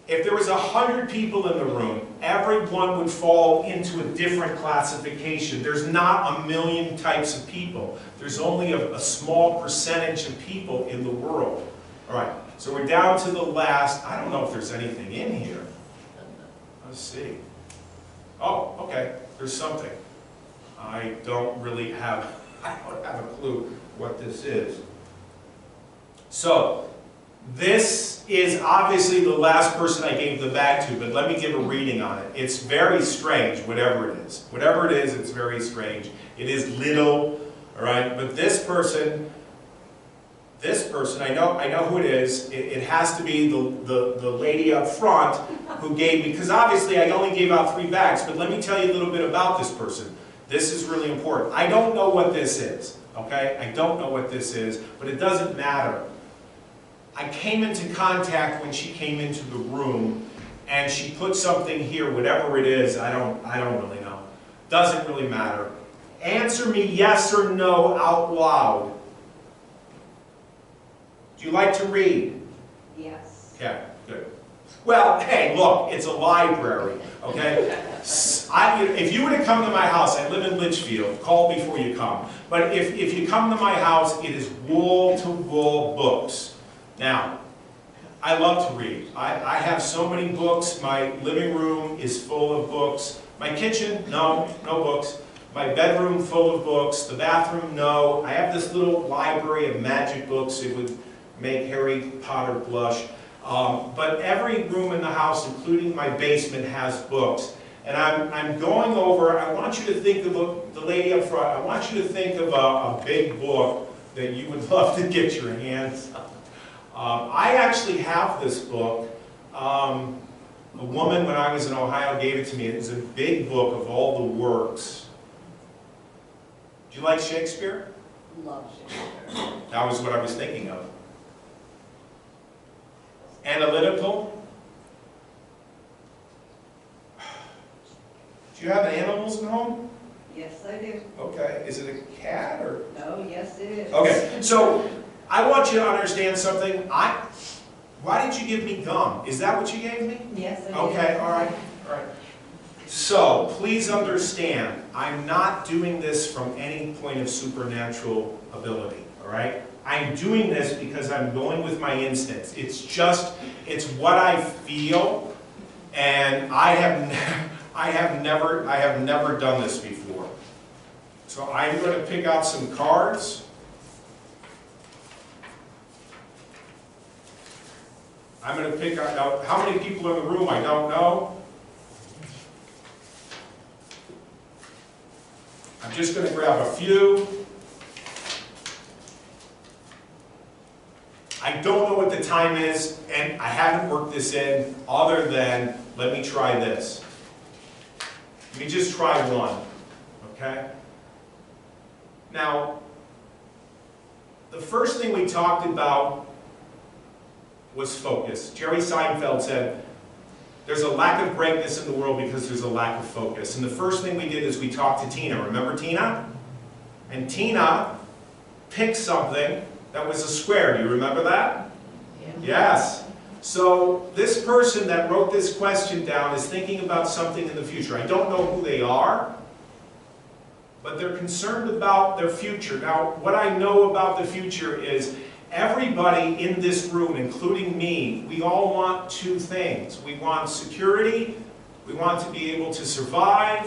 if there was 100 people in the room, everyone would fall into a different classification. There's not a million types of people. There's only a small percentage of people in the world. All right, so we're down to the last. I don't know if there's anything in here. Let's see. Oh, okay, there's something. I don't have a clue what this is. So, this is obviously the last person I gave the bag to, but let me give a reading on it. It's very strange, whatever it is. Whatever it is, it's very strange. It is little, all right? But this person, I know who it is. It has to be the lady up front who gave me, because obviously I only gave out 3 bags, but let me tell you a little bit about this person. This is really important. I don't know what this is, okay? I don't know what this is, but it doesn't matter. I came into contact when she came into the room, and she put something here, whatever it is, I don't really know. Doesn't really matter. Answer me yes or no out loud. Do you like to read? Yes. Okay, good. Well, hey, look, it's a library, okay? If you were to come to my house, I live in Litchfield, call before you come. But if you come to my house, it is wall-to-wall books. Now, I love to read. I have so many books. My living room is full of books. My kitchen, no books. My bedroom, full of books. The bathroom, no. I have this little library of magic books. It would make Harry Potter blush. But every room in the house, including my basement, has books. And I'm going over, I want you to think of the lady up front, I want you to think of a big book that you would love to get your hands on. I actually have this book. A woman, when I was in Ohio, gave it to me. It's a big book of all the works. Do you like Shakespeare? Love Shakespeare. That was what I was thinking of. Analytical? Do you have animals at home? Yes, I do. Okay. Is it a cat or? No, yes, it is. Okay. So I want you to understand something. Why did you give me gum? Is that what you gave me? Yes, I do. Okay. All right. All right. So please understand, I'm not doing this from any point of supernatural ability. All right. I'm doing this because I'm going with my instincts. It's what I feel, and I have never done this before. So I'm going to pick out some cards. I'm going to pick out, now how many people are in the room, I don't know. I'm just going to grab a few. I don't know what the time is, and I haven't worked this in other than, let me try this. Let me just try one, okay? Now, the first thing we talked about was focus. Jerry Seinfeld said, there's a lack of greatness in the world because there's a lack of focus. And the first thing we did is we talked to Tina. Remember Tina? And Tina picked something that was a square. Do you remember that? Yeah. Yes. So this person that wrote this question down is thinking about something in the future. I don't know who they are, but they're concerned about their future. Now, what I know about the future is everybody in this room, including me, we all want 2 things. We want security, we want to be able to survive,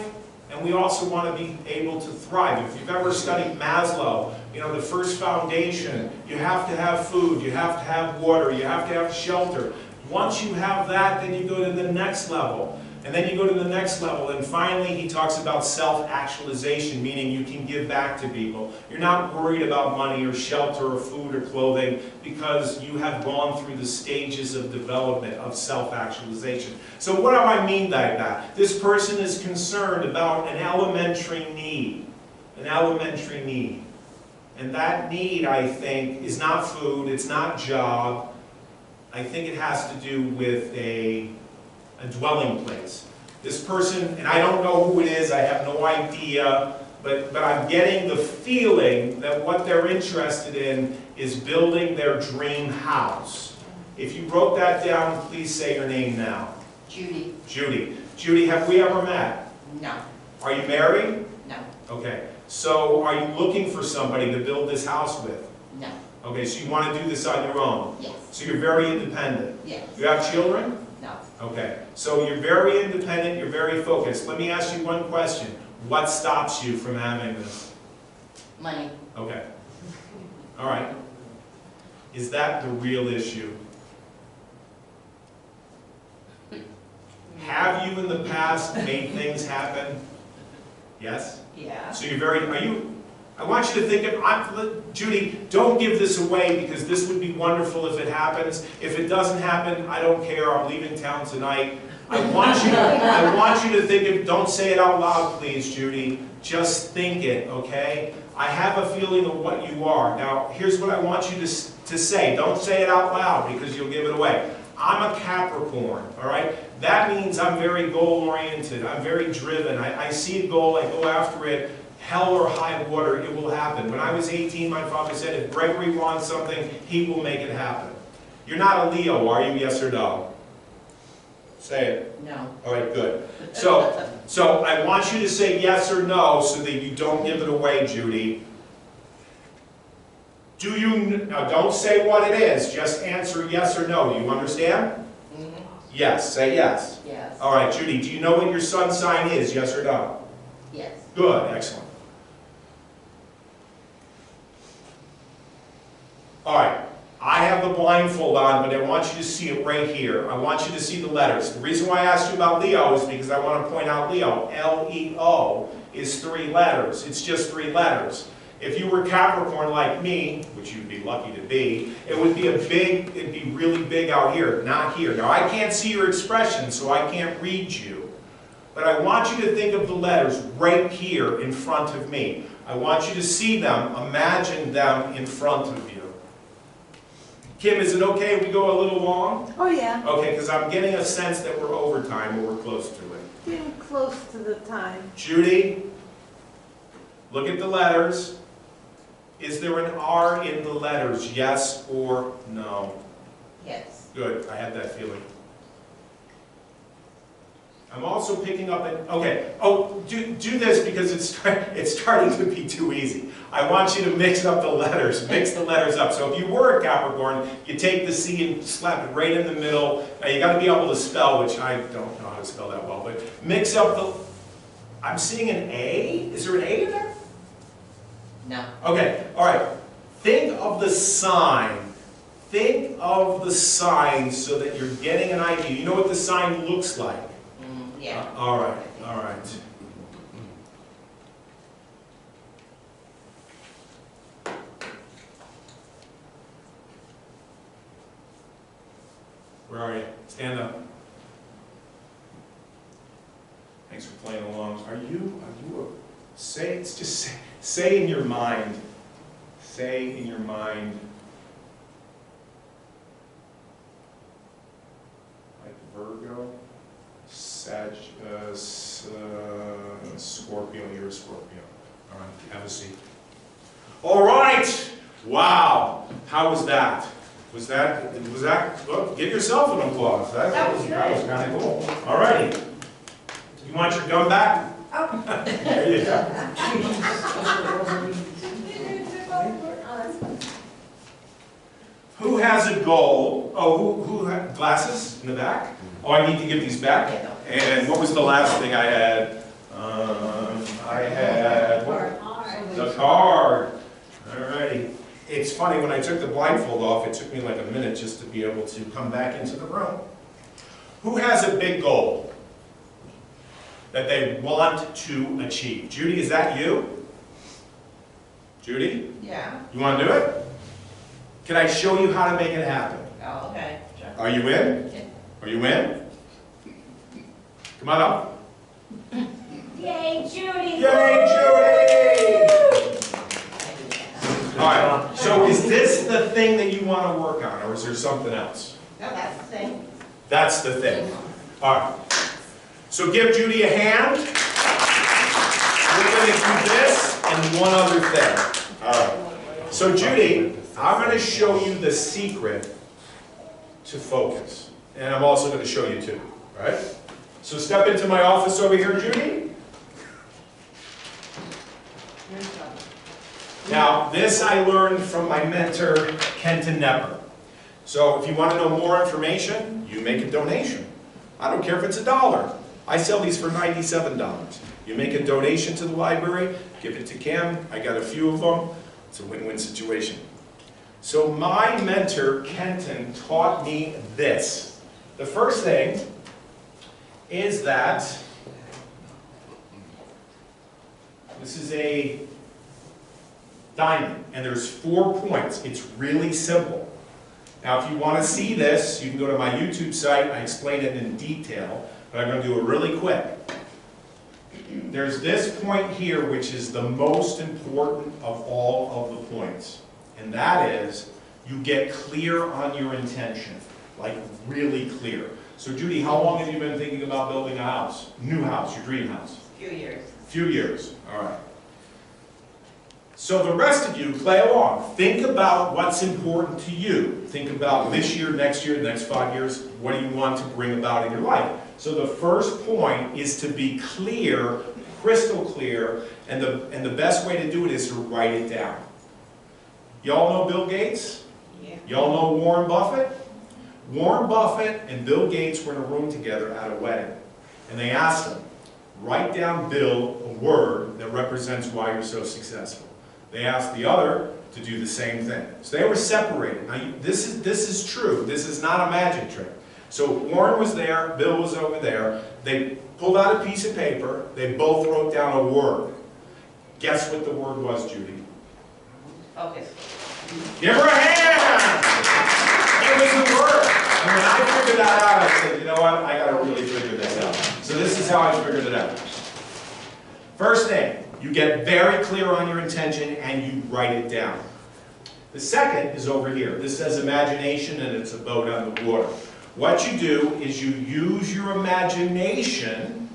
and we also want to be able to thrive. If you've ever studied Maslow, you know, the first foundation, you have to have food, you have to have water, you have to have shelter. Once you have that, then you go to the next level. And then you go to the next level, and finally he talks about self-actualization, meaning you can give back to people. You're not worried about money or shelter or food or clothing because you have gone through the stages of development of self-actualization. So what do I mean by that? This person is concerned about an elementary need. An elementary need. And that need, I think, is not food, it's not job. I think it has to do with a dwelling place. This person, and I don't know who it is, I have no idea, but I'm getting the feeling that what they're interested in is building their dream house. If you wrote that down, please say your name now. Judy. Judy. Judy, have we ever met? No. Are you married? No. Okay. So are you looking for somebody to build this house with? No. Okay, so you want to do this on your own? Yes. So you're very independent? Yes. You have children? No. Okay, so you're very independent, you're very focused. Let me ask you one question. What stops you from having this? Money. Okay. All right. Is that the real issue? Have you in the past made things happen? Yes? Yeah. So you're very, I want you to think of, Judy, don't give this away because this would be wonderful if it happens. If it doesn't happen, I don't care, I'm leaving town tonight. I want you to think of, don't say it out loud, please, Judy. Just think it, okay? I have a feeling of what you are. Now, here's what I want you to say. Don't say it out loud because you'll give it away. I'm a Capricorn, all right? That means I'm very goal-oriented. I'm very driven. I see a goal, I go after it. Hell or high water, it will happen. When I was 18, my father said, if Gregory wants something, he will make it happen. You're not a Leo, are you? Yes or no? Say it. No. All right, good. So I want you to say yes or no so that you don't give it away, Judy. Now don't say what it is, just answer yes or no. Do you understand? Mm-hmm. Yes, say yes. Yes. All right, Judy, do you know what your sun sign is, yes or no? Yes. Good, excellent. All right, I have the blindfold on, but I want you to see it right here. I want you to see the letters. The reason why I asked you about Leo is because I want to point out Leo. L-E-O is 3 letters. It's just 3 letters. If you were Capricorn like me, which you'd be lucky to be, it'd be really big out here, not here. Now I can't see your expression, so I can't read you. But I want you to think of the letters right here in front of me. I want you to see them, imagine them in front of you. Kim, is it okay if we go a little long? Oh, yeah. Okay, because I'm getting a sense that we're over time or we're close to it. Getting close to the time. Judy, look at the letters. Is there an R in the letters, yes or no? Yes. Good, I had that feeling. I'm also picking up an, okay, do this because it's starting to be too easy. I want you to mix up the letters up. So if you were a Capricorn, you take the C and slap it right in the middle. Now you got to be able to spell, which I don't know how to spell that well, but mix up the, I'm seeing an A. Is there an A in there? No. Okay, all right. Think of the sign. Think of the sign so that you're getting an idea. You know what the sign looks like? Yeah. All right, all right. Where are you? Stand up. Thanks for playing along. Are you say in your mind. Say in your mind. Like Virgo. Scorpio, you're a Scorpio. All right, have a seat. All right! Wow! How was that? Was that, look, give yourself an applause. That was kind of cool. All righty. You want your gum back? Oh. There you go. Who has a goal? Oh, who had glasses in the back? Oh, I need to give these back? And what was the last thing I had? I had the card. Alrighty. It's funny, when I took the blindfold off, it took me like a minute just to be able to come back into the room. Who has a big goal? that they want to achieve. Judy, is that you? Judy, Yeah. you want to do it? Can I show you how to make it happen? Oh, okay. Sure. Are you in? Yeah. Are you in? Come on up. Yay, Judy! Yay, Judy! All right, so is this the thing that you want to work on, or is there something else? No, that's the thing. That's the thing. All right. So give Judy a hand. We're going to do this and one other thing. All right. So Judy, I'm going to show you the secret to focus. And I'm also going to show you too. All right? So step into my office over here, Judy. Now, this I learned from my mentor, Kenton Nepper. So if you want to know more information, you make a donation. I don't care if it's $1. I sell these for $97. You make a donation to the library, give it to Kim. I got a few of them. It's a win-win situation. So my mentor, Kenton, taught me this. The first thing is that this is a diamond, and there's 4 points. It's really simple. Now, if you want to see this, you can go to my YouTube site. I explain it in detail, but I'm going to do it really quick. There's this point here, which is the most important of all of the points, and that is you get clear on your intention, like really clear. So, Judy, how long have you been thinking about building a house? New house, your dream house? Few years. Few years, all right. So the rest of you, play along. Think about what's important to you. Think about this year, the next 5 years. What do you want to bring about in your life? So the first point is to be clear, crystal clear, and the best way to do it is to write it down. Y'all know Bill Gates? Yeah. Y'all know Warren Buffett? Warren Buffett and Bill Gates were in a room together at a wedding. And they asked him, write down, Bill, a word that represents why you're so successful. They asked the other to do the same thing. So they were separated. Now, this is true. This is not a magic trick. So Warren was there, Bill was over there. They pulled out a piece of paper. They both wrote down a word. Guess what the word was, Judy? Focus. Give her a hand! It was the word. And when I figured that out, I said, you know what? I got to really figure this out. So this is how I figured it out. First thing, you get very clear on your intention and you write it down. The second is over here. This says imagination and it's a boat on the water. What you do is you use your imagination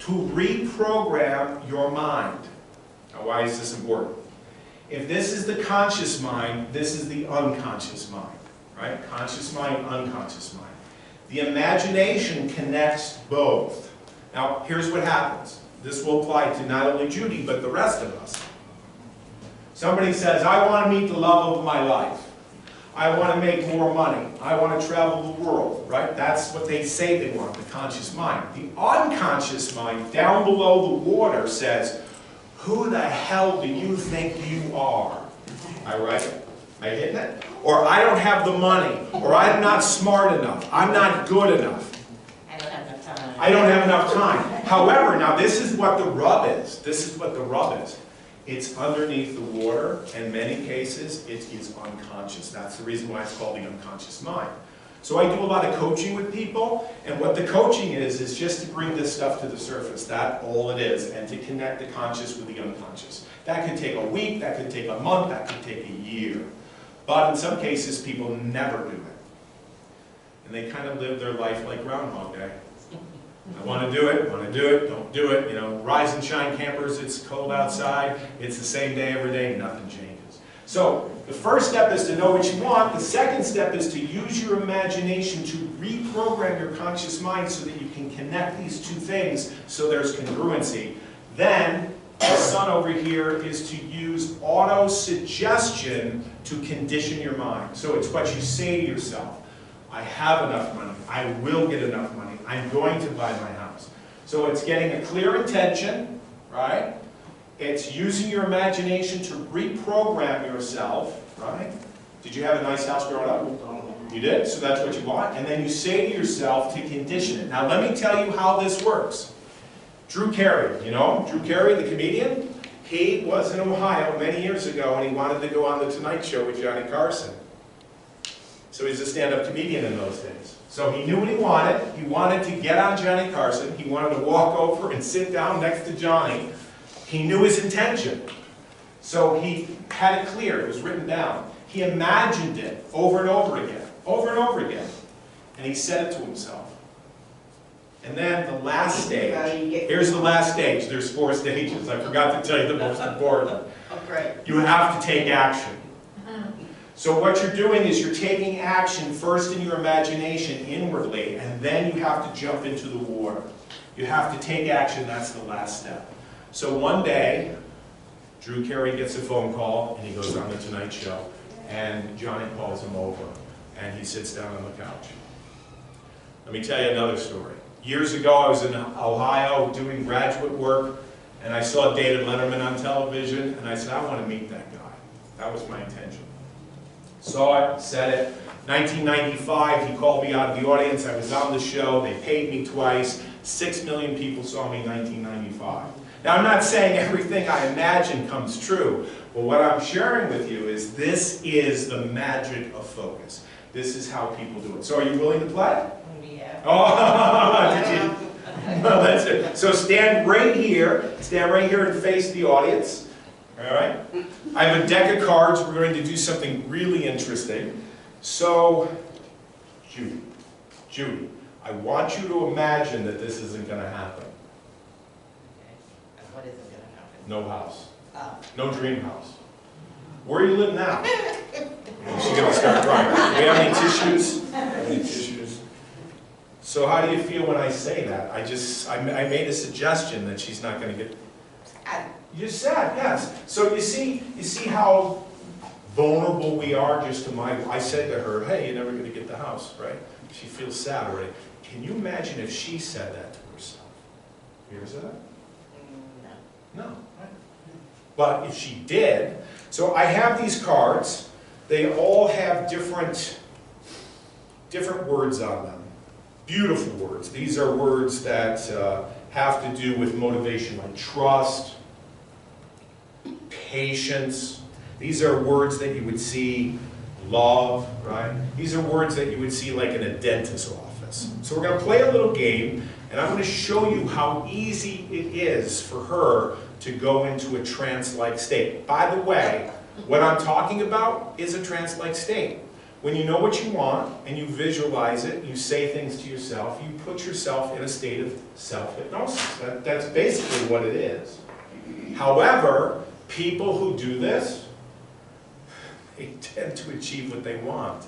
to reprogram your mind. Now, why is this important? If this is the conscious mind, this is the unconscious mind. Right? Conscious mind, unconscious mind. The imagination connects both. Now, here's what happens. This will apply to not only Judy, but the rest of us. Somebody says, I want to meet the love of my life. I want to make more money. I want to travel the world, right? That's what they say they want, the conscious mind. The unconscious mind, down below the water, says, who the hell do you think you are? I write it. I hitting it? Or I don't have the money. Or I'm not smart enough. I'm not good enough. I don't have enough time. I don't have enough time. However, now this is what the rub is. This is what the rub is. It's underneath the water. In many cases, it is unconscious. That's the reason why it's called the unconscious mind. So I do a lot of coaching with people, and what the coaching is just to bring this stuff to the surface. That's all it is, and to connect the conscious with the unconscious. That could take a week, that could take a month, that could take a year. But in some cases, people never do it. And they kind of live their life like Groundhog Day. I want to do it, don't do it. You know, rise and shine campers, it's cold outside, it's the same day every day, nothing changes. So, the first step is to know what you want. The second step is to use your imagination to reprogram your conscious mind so that you can connect these two things so there's congruency. Then, the son over here is to use auto-suggestion to condition your mind. So it's what you say to yourself. I have enough money. I will get enough money. I'm going to buy my house. So it's getting a clear intention, right? It's using your imagination to reprogram yourself, right? Did you have a nice house growing up? You did? So that's what you want? And then you say to yourself to condition it. Now let me tell you how this works. Drew Carey, you know, Drew Carey, the comedian? He was in Ohio many years ago and he wanted to go on the Tonight Show with Johnny Carson. So he's a stand-up comedian in those days. So he knew what he wanted. He wanted to get on Johnny Carson. He wanted to walk over and sit down next to Johnny. He knew his intention. So he had it clear. It was written down. He imagined it over and over again. Over and over again. And he said it to himself. And then the last stage. Here's the last stage. There's 4 stages. I forgot to tell you the most important. Oh, great. You have to take action. So what you're doing is you're taking action first in your imagination inwardly, and then you have to jump into the water. You have to take action, that's the last step. So one day, Drew Carey gets a phone call, and he goes on the Tonight Show, and Johnny calls him over, and he sits down on the couch. Let me tell you another story. Years ago, I was in Ohio doing graduate work, and I saw David Letterman on television, and I said, I want to meet that guy. That was my intention. Saw it, said it. 1995, he called me out of the audience. I was on the show. They paid me twice. 6 million people saw me in 1995. Now, I'm not saying everything I imagine comes true, but what I'm sharing with you is this is the magic of focus. This is how people do it. So are you willing to play? Yeah. Oh, did you? Well, that's it. So stand right here. Stand right here and face the audience. All right? I have a deck of cards. We're going to do something really interesting. So, Judy, I want you to imagine that this isn't going to happen. Okay. And what isn't going to happen? No house. Oh. No dream house. Where do you live now? She's going to start crying. Do we have any tissues? Any tissues? So how do you feel when I say that? I made a suggestion that she's not going to get... You're sad, yes. So you see how vulnerable we are just to I said to her, hey, you're never going to get the house, right? She feels sad already. Can you imagine if she said that to herself? You ever said that? No. No, right? But if she did, so I have these cards. They all have different words on them. Beautiful words. These are words that have to do with motivation, like trust, patience. These are words that you would see, love, right? These are words that you would see like in a dentist's office. So we're going to play a little game, and I'm going to show you how easy it is for her to go into a trance-like state. By the way, what I'm talking about is a trance-like state. When you know what you want, and you visualize it, you say things to yourself, you put yourself in a state of self-hypnosis. That's basically what it is. However, people who do this, they tend to achieve what they want.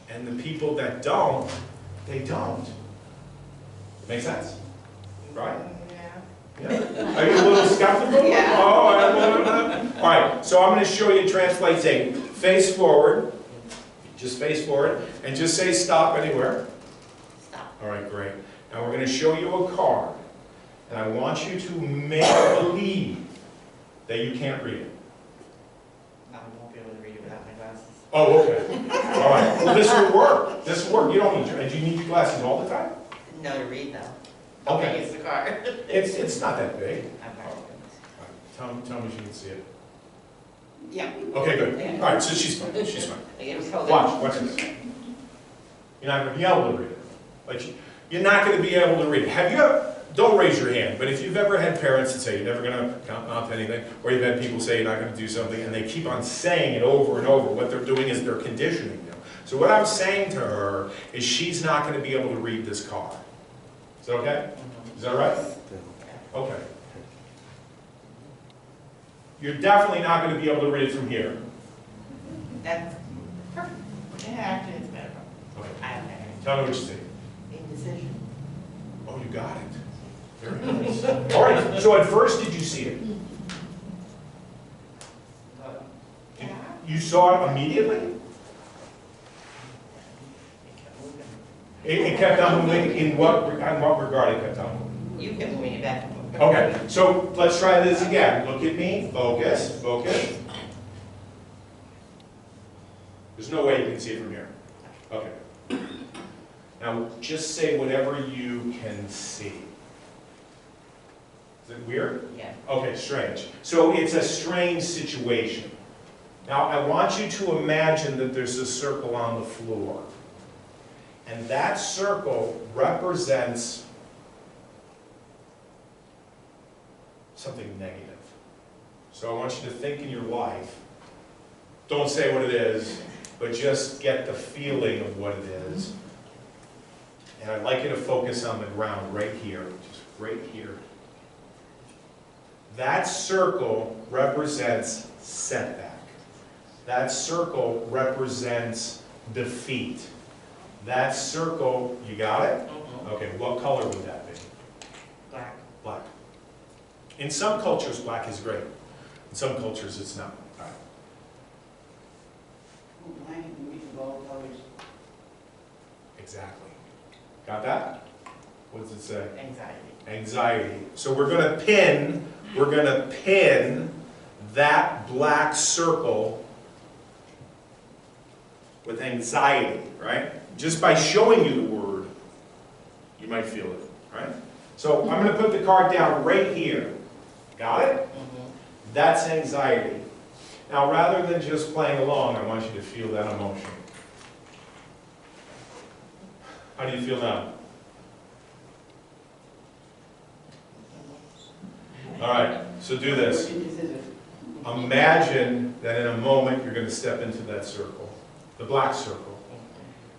And the people that don't, they don't. Make sense? Right? Yeah. Yeah. Are you a little skeptical? Yeah. Oh, all right, so I'm going to show you a trance-like state. Face forward. Just face forward. And just say stop anywhere. Stop. All right, great. Now we're going to show you a card. And I want you to make believe that you can't read it. I won't be able to read it without my glasses. Oh, okay. All right. Well, this will work. This will work. You don't need your, do you need your glasses all the time? No, to read though. Okay. Okay, use the card. It's not that big. Okay. Tell me if you can see it. Yeah. Okay, good. Yeah. All right, so she's fine. She's fine. It was held Watch this. You're not going to be able to read it. Like, you're not going to be able to read it. Have you ever, don't raise your hand, but if you've ever had parents that say you're never going to count to anything, or you've had people say you're not going to do something, and they keep on saying it over and over, what they're doing is they're conditioning you. So what I'm saying to her is she's not going to be able to read this card. Is that okay? Is that right? Okay. You're definitely not going to be able to read it from here. That's perfect. Yeah, actually, it's better. Okay. I have no Tell me what you see. indecision. Oh, you got it. Very nice. All right, so at first, did you see it? Yeah. You saw it immediately? It kept on moving in what regard it kept on moving? You can move it back and forth. Okay, so let's try this again. Look at me, focus, focus. There's no way you can see it from here. Okay. Now, just say whatever you can see. Is it weird? Yeah. Okay, strange. So it's a strange situation. Now, I want you to imagine that there's a circle on the floor. And that circle represents something negative. So I want you to think in your life, don't say what it is, but just get the feeling of what it is. And I'd like you to focus on the ground right here, just right here. That circle represents setback. That circle represents defeat. That circle, you got it? Okay, what color would that be? Black. Black. In some cultures, black is great. In some cultures, it's not. All right. Blind and we of all colors. Exactly. Got that? What does it say? Anxiety. Anxiety. So we're going to pin that black circle with anxiety, right? Just by showing you the word, you might feel it, right? So I'm going to put the card down right here. Got it? That's anxiety. Now, rather than just playing along, I want you to feel that emotion. How do you feel now? All right, so do this. Imagine that in a moment you're going to step into that circle, the black circle.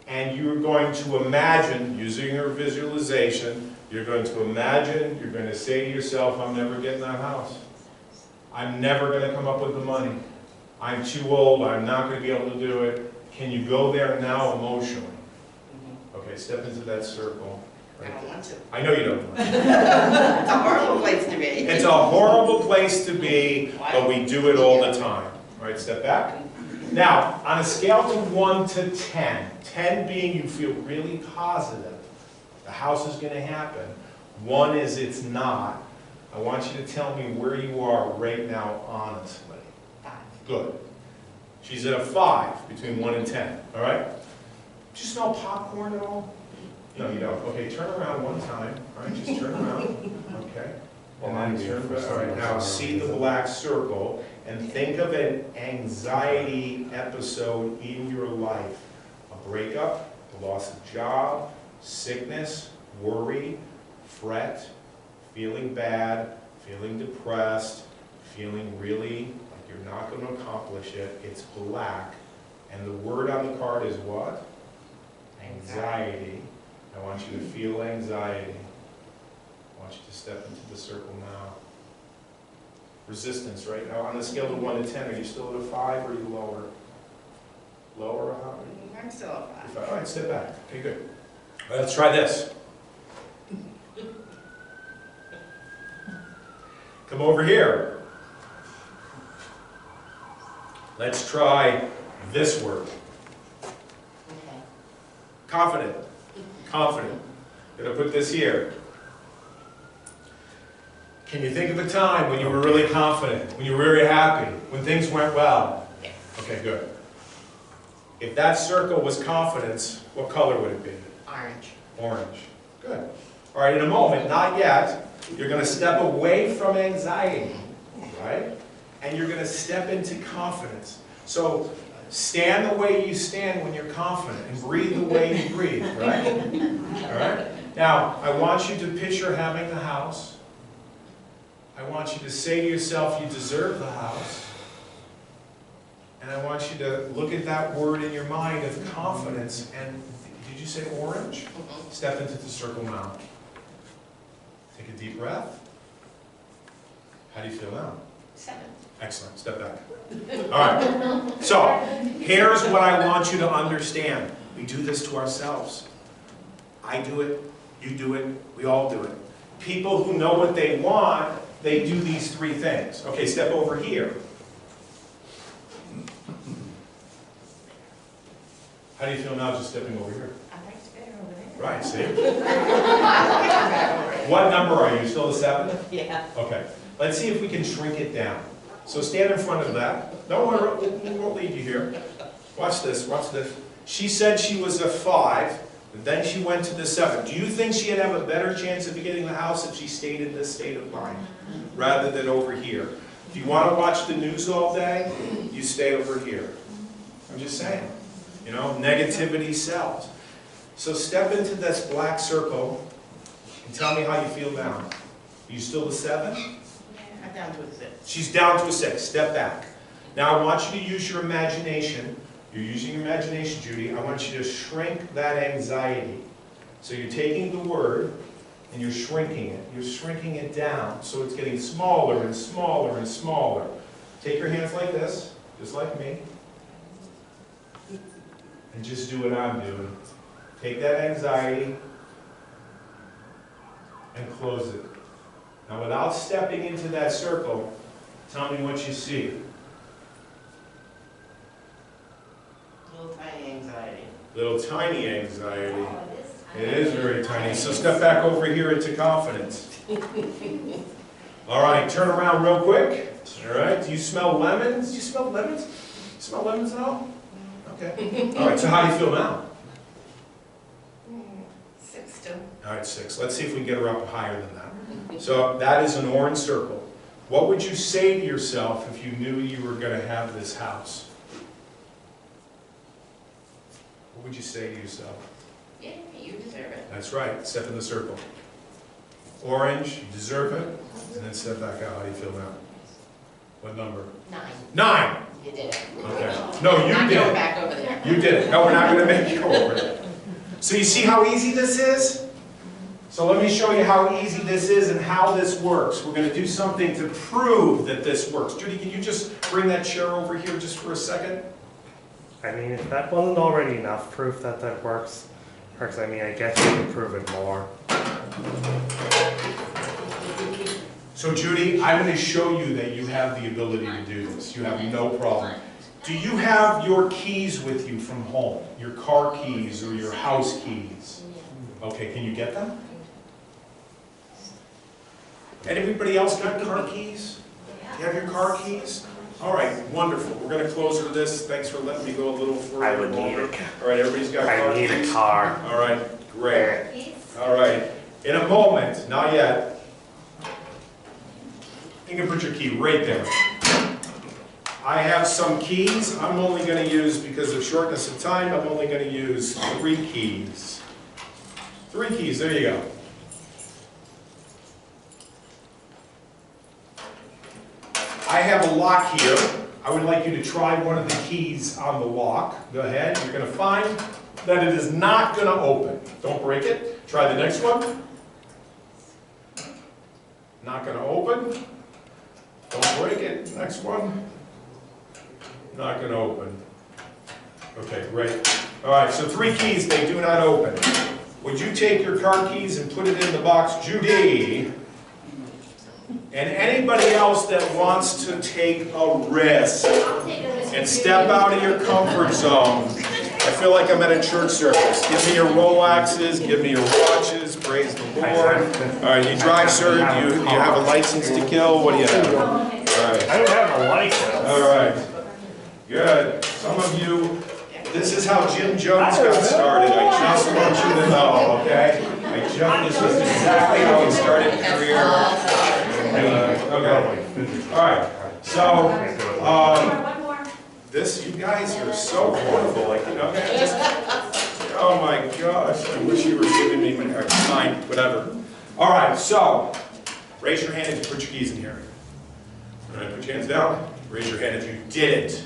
And you're going to imagine, using your visualization, you're going to say to yourself, I'm never getting that house. I'm never going to come up with the money. I'm too old, I'm not going to be able to do it. Can you go there now emotionally? Okay, step into that circle. I don't want to. I know you don't want to. It's a horrible place to be. It's a horrible place to be, but we do it all the time. All right, step back. Now, on a scale from 1 to 10, 10 being you feel really positive, the house is going to happen. 1 is it's not. I want you to tell me where you are right now, honestly. 5. Good. She's at a 5, between 1 and 10, all right? Do you smell popcorn at all? No, you don't. Okay, turn around one time, all right? Just turn around, okay? And then turn back. All right, now see the black circle and think of an anxiety episode in your life. A breakup, a loss of job, sickness, worry, fret, feeling bad, feeling depressed, feeling really like you're not going to accomplish it. It's black. And the word on the card is what? Anxiety. I want you to feel anxiety. I want you to step into the circle now. Resistance, right? Now, on a scale of 1 to 10, are you still at a 5 or are you lower? Lower or higher? I'm still a 5. All right, step back. Okay, good. All right, let's try this. Come over here. Let's try this word. Okay. Confident. Confident. Gonna put this here. Can you think of a time when you were really confident, when you were very happy, when things went well? Yes. Okay, good. If that circle was confidence, what color would it be? Orange. Orange. Good. All right, in a moment, not yet, you're going to step away from anxiety, right? And you're going to step into confidence. So stand the way you stand when you're confident and breathe the way you breathe, right? All right? Now, I want you to picture having the house. I want you to say to yourself, you deserve the house. And I want you to look at that word in your mind of confidence. And did you say orange? Step into the circle now. Take a deep breath. How do you feel now? 7. Excellent. Step back. All right. So, here's what I want you to understand. We do this to ourselves. I do it. You do it. We all do it. People who know what they want, they do these 3 things. Okay, step over here. How do you feel now just stepping over here? I think it's better over there. Right, see? Back over What number are you? Still a 7? there. Yeah. Okay. Let's see if we can shrink it down. So stand in front of that. No one, we won't leave you here. Watch this, watch this. She said she was a 5. And then she went to the 7. Do you think she'd have a better chance of getting the house if she stayed in this state of mind rather than over here? If you want to watch the news all day, you stay over here. I'm just saying. You know, negativity sells. So step into this black circle and tell me how you feel now. Are you still the 7? I'm down to a 6. She's down to a 6. Step back. Now I want you to use your imagination. You're using your imagination, Judy. I want you to shrink that anxiety. So you're taking the word and you're shrinking it. You're shrinking it down so it's getting smaller and smaller and smaller. Take your hands like this, just like me. And just do what I'm doing. Take that anxiety and close it. Now without stepping into that circle, tell me what you see. Little tiny anxiety. Little tiny anxiety. It is very tiny. So step back over here into confidence. All right, turn around real quick. All right, do you smell lemons? Do you smell lemons? You smell lemons at all? Okay. All right, so how do you feel now? 6 still. All right, 6. Let's see if we can get her up higher than that. So that is an orange circle. What would you say to yourself if you knew you were going to have this house? What would you say to yourself? Yeah, you deserve it. That's right. Step in the circle. Orange, you deserve it. And then step back out. How do you feel now? What number? 9. 9! You did it. Okay. No, you Not did going it. back over there. You did it. No, we're not going to make you go over there. So you see how easy this is? So let me show you how easy this is and how this works. We're going to do something to prove that this works. Judy, can you just bring that chair over here just for a second? I mean, if that wasn't already enough proof that that works, I mean, I guess you could prove it more. So Judy, I'm going to show you that you have the ability to do this. You have no problem. Do you have your keys with you from home? Your car keys or your house keys? Okay, can you get them? And everybody else got car keys? Do you have your car keys? All right, wonderful. We're going to close with this. Thanks for letting me go a little further. I would need it. All right, everybody's got car I need keys? a car. All right, great. All right, in a moment, not yet. You can put your key right there. I have some keys. I'm only going to use, because of shortness of time, I'm only going to use 3 keys. 3 keys, there you go. I have a lock here. I would like you to try one of the keys on the lock. Go ahead. You're going to find that it is not going to open. Don't break it. Try the next one. Not going to open. Don't break it. Next one. Not going to open. Okay, great. All right, so 3 keys, they do not open. Would you take your car keys and put it in the box, Judy? And anybody else that wants to take a risk and step out of your comfort zone. I feel like I'm at a church service. Give me your Rolexes, give me your watches, praise the Lord. All right, you drive, sir? Do you have a license to kill? What do you have? All right. I don't have a license. All right. Good. Some of you, this is how Jim Jones got started. I just want you to know, okay? This is exactly how he started his career. Okay. All right. So, this, you guys are so wonderful. Like, you know, oh my gosh, I wish you were giving me mine, whatever. All right, so, raise your hand if you put your keys in here. All right, put your hands down. Raise your hand if you didn't.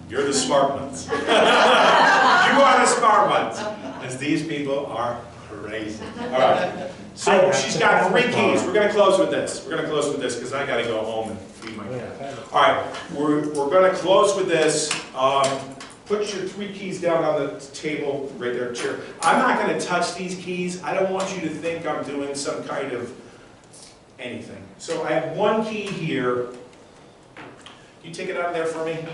You're the smart ones. You are the smart ones. As these people are crazy. All right. So she's got 3 keys. We're going to close with this. We're going to close with this because I got to go home and feed my cat. All right. We're going to close with this. Put your 3 keys down on the table right there, chair. I'm not going to touch these keys. I don't want you to think I'm doing some kind of anything. So I have 1 key here. Can you take it out of there for me?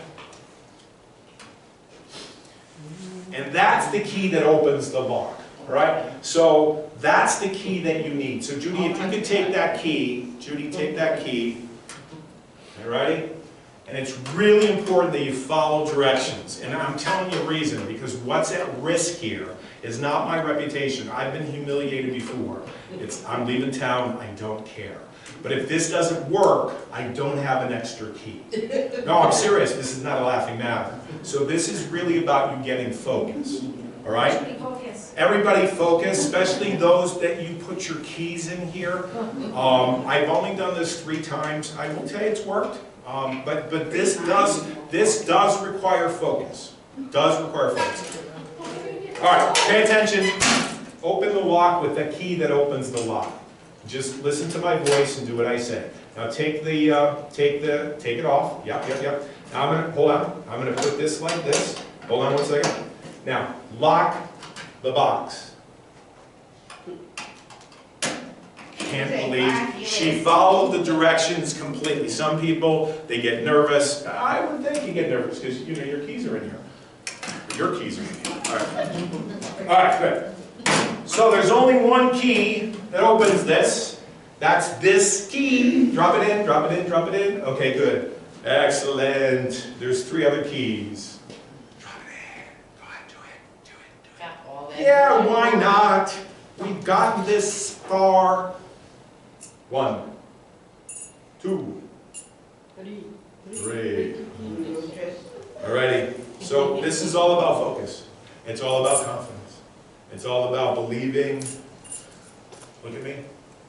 And that's the key that opens the lock. All right? So that's the key that you need. So Judy, if you could take that key, Judy, take that key. All righty? And it's really important that you follow directions. And I'm telling you a reason, because what's at risk here is not my reputation. I've been humiliated before. I'm leaving town, I don't care. But if this doesn't work, I don't have an extra key. No, I'm serious, this is not a laughing matter. So this is really about you getting focus, all right? Everybody focus, especially those that you put your keys in here. I've only done this 3 times. I will tell you it's worked. But this does require focus. Does require focus. All right, pay attention. Open the lock with the key that opens the lock. Just listen to my voice and do what I say. Now take it off. Yep. Now hold on. I'm gonna put this like this. Hold on one second. Now lock the box. Can't believe she followed the directions completely. Some people, they get nervous. I wouldn't think you get nervous because you know your keys are in here. Your keys are in here. All right, good. So there's only one key that opens this. That's this key. Drop it in, drop it in, drop it in. Okay, good. Excellent. There's 3 other keys. Drop it in. Go ahead, do it. Got all that. Yeah, why not? We've gotten this far. 1, 2, 3. Alrighty. So this is all about focus. It's all about confidence. It's all about believing. Look at me.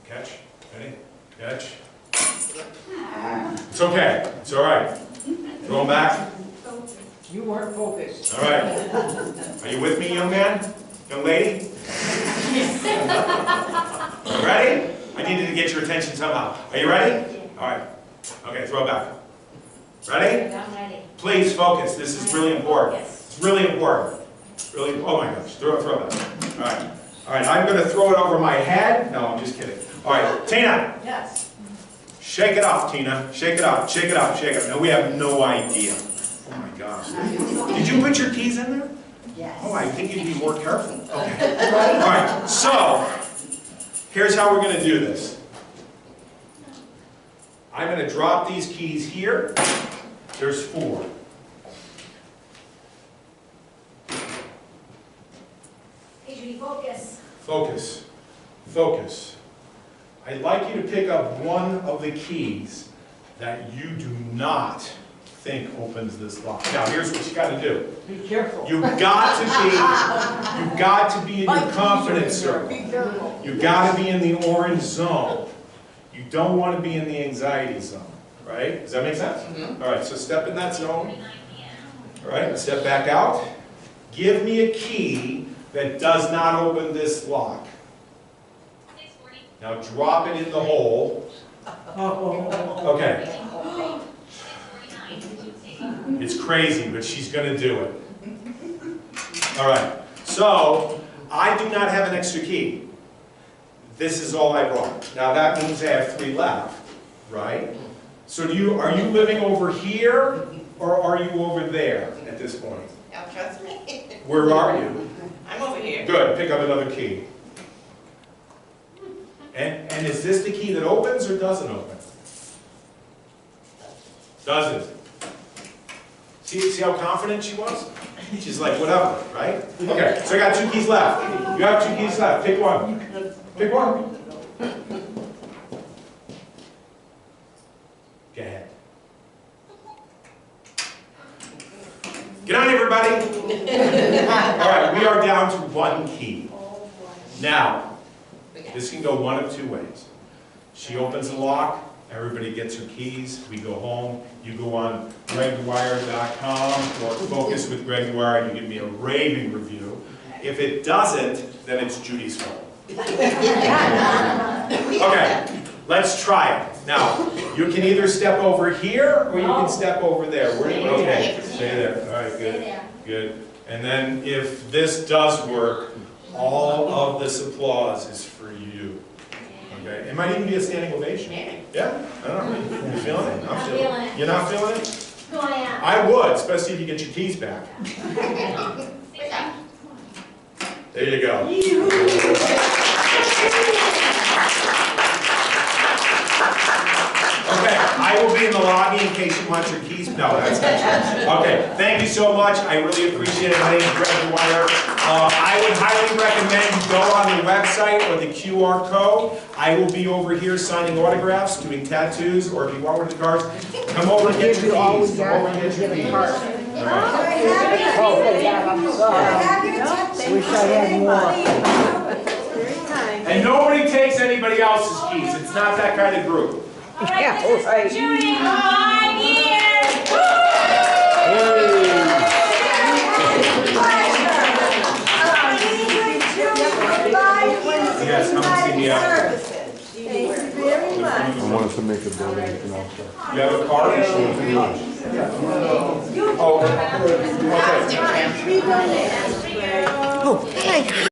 Catch. Ready? Catch. It's okay. It's all right. Throw them back. You weren't focused. All right. Are you with me, young man? Young lady? Ready? I needed to get your attention somehow. Are you ready? All right. Okay, throw it back. Ready? I'm ready. Please focus. This is really important. It's really important. Really. Oh my gosh. Throw it back. All right. All right. I'm going to throw it over my head. No, I'm just kidding. All right, Tina. Yes. Shake it off, Tina. Shake it off. Shake it off. Shake it off. No, we have no idea. Oh my gosh. Did you put your keys in there? Yes. Oh, I think you'd be more careful. Okay. All right. So. Here's how we're going to do this. I'm going to drop these keys here. There's 4. Hey, Judy, focus. Focus. Focus. I'd like you to pick up one of the keys that you do not think opens this lock. Now, here's what you got to do. Be careful. You've got to be in your confidence circle. Be careful. You've got to be in the orange zone. You don't want to be in the anxiety zone, right? Does that make sense? Mm-hmm. All right, so step in that zone. All right, step back out. Give me a key that does not open this lock. Now drop it in the hole. Okay. It's crazy, but she's going to do it. All right, so I do not have an extra key. This is all I brought. Now that means I have 3 left, right? So are you living over here, or are you over there at this point? Now trust me. Where are you? I'm over here. Good, pick up another key. And is this the key that opens or doesn't open? Doesn't. See how confident she was? She's like, whatever, right? Okay, so I got 2 keys left. You have 2 keys left. Pick one. Pick one. Go ahead. Get on, everybody. All right, we are down to 1 key. Now, this can go one of 2 ways. She opens the lock. Everybody gets her keys. We go home. You go on gregdwyer.com or Focus with Greg Dwyer. You give me a raving review. If it doesn't, then it's Judy's fault. Okay, let's try it. Now, you can either step over here or you can step over there. Okay, stay there. All right, good. Good. And then if this does work, all of this applause is for you. Okay. It might even be a standing ovation. Yeah? I don't know. You feeling it? I'm feeling it. You're not feeling it? No, I am. I would, especially if you get your keys back. There you go. Okay, I will be in the lobby in case you want your keys. No, that's not true. Okay, thank you so much. I really appreciate it. My name is Greg Dwyer. I would highly recommend you go on the website or the QR code. I will be over here signing autographs, doing tattoos, or if you want one of the cards, come over and get your keys. Come over and get your keys. All right. Wish I had more. And nobody takes anybody else's keys. It's not that kind of group. All right, this is for Judy, 5 years. Yes, come and see me after. Thank you very much. I wanted to make a donation also. You have a card? Oh, okay. That's for you. Oh, thank you.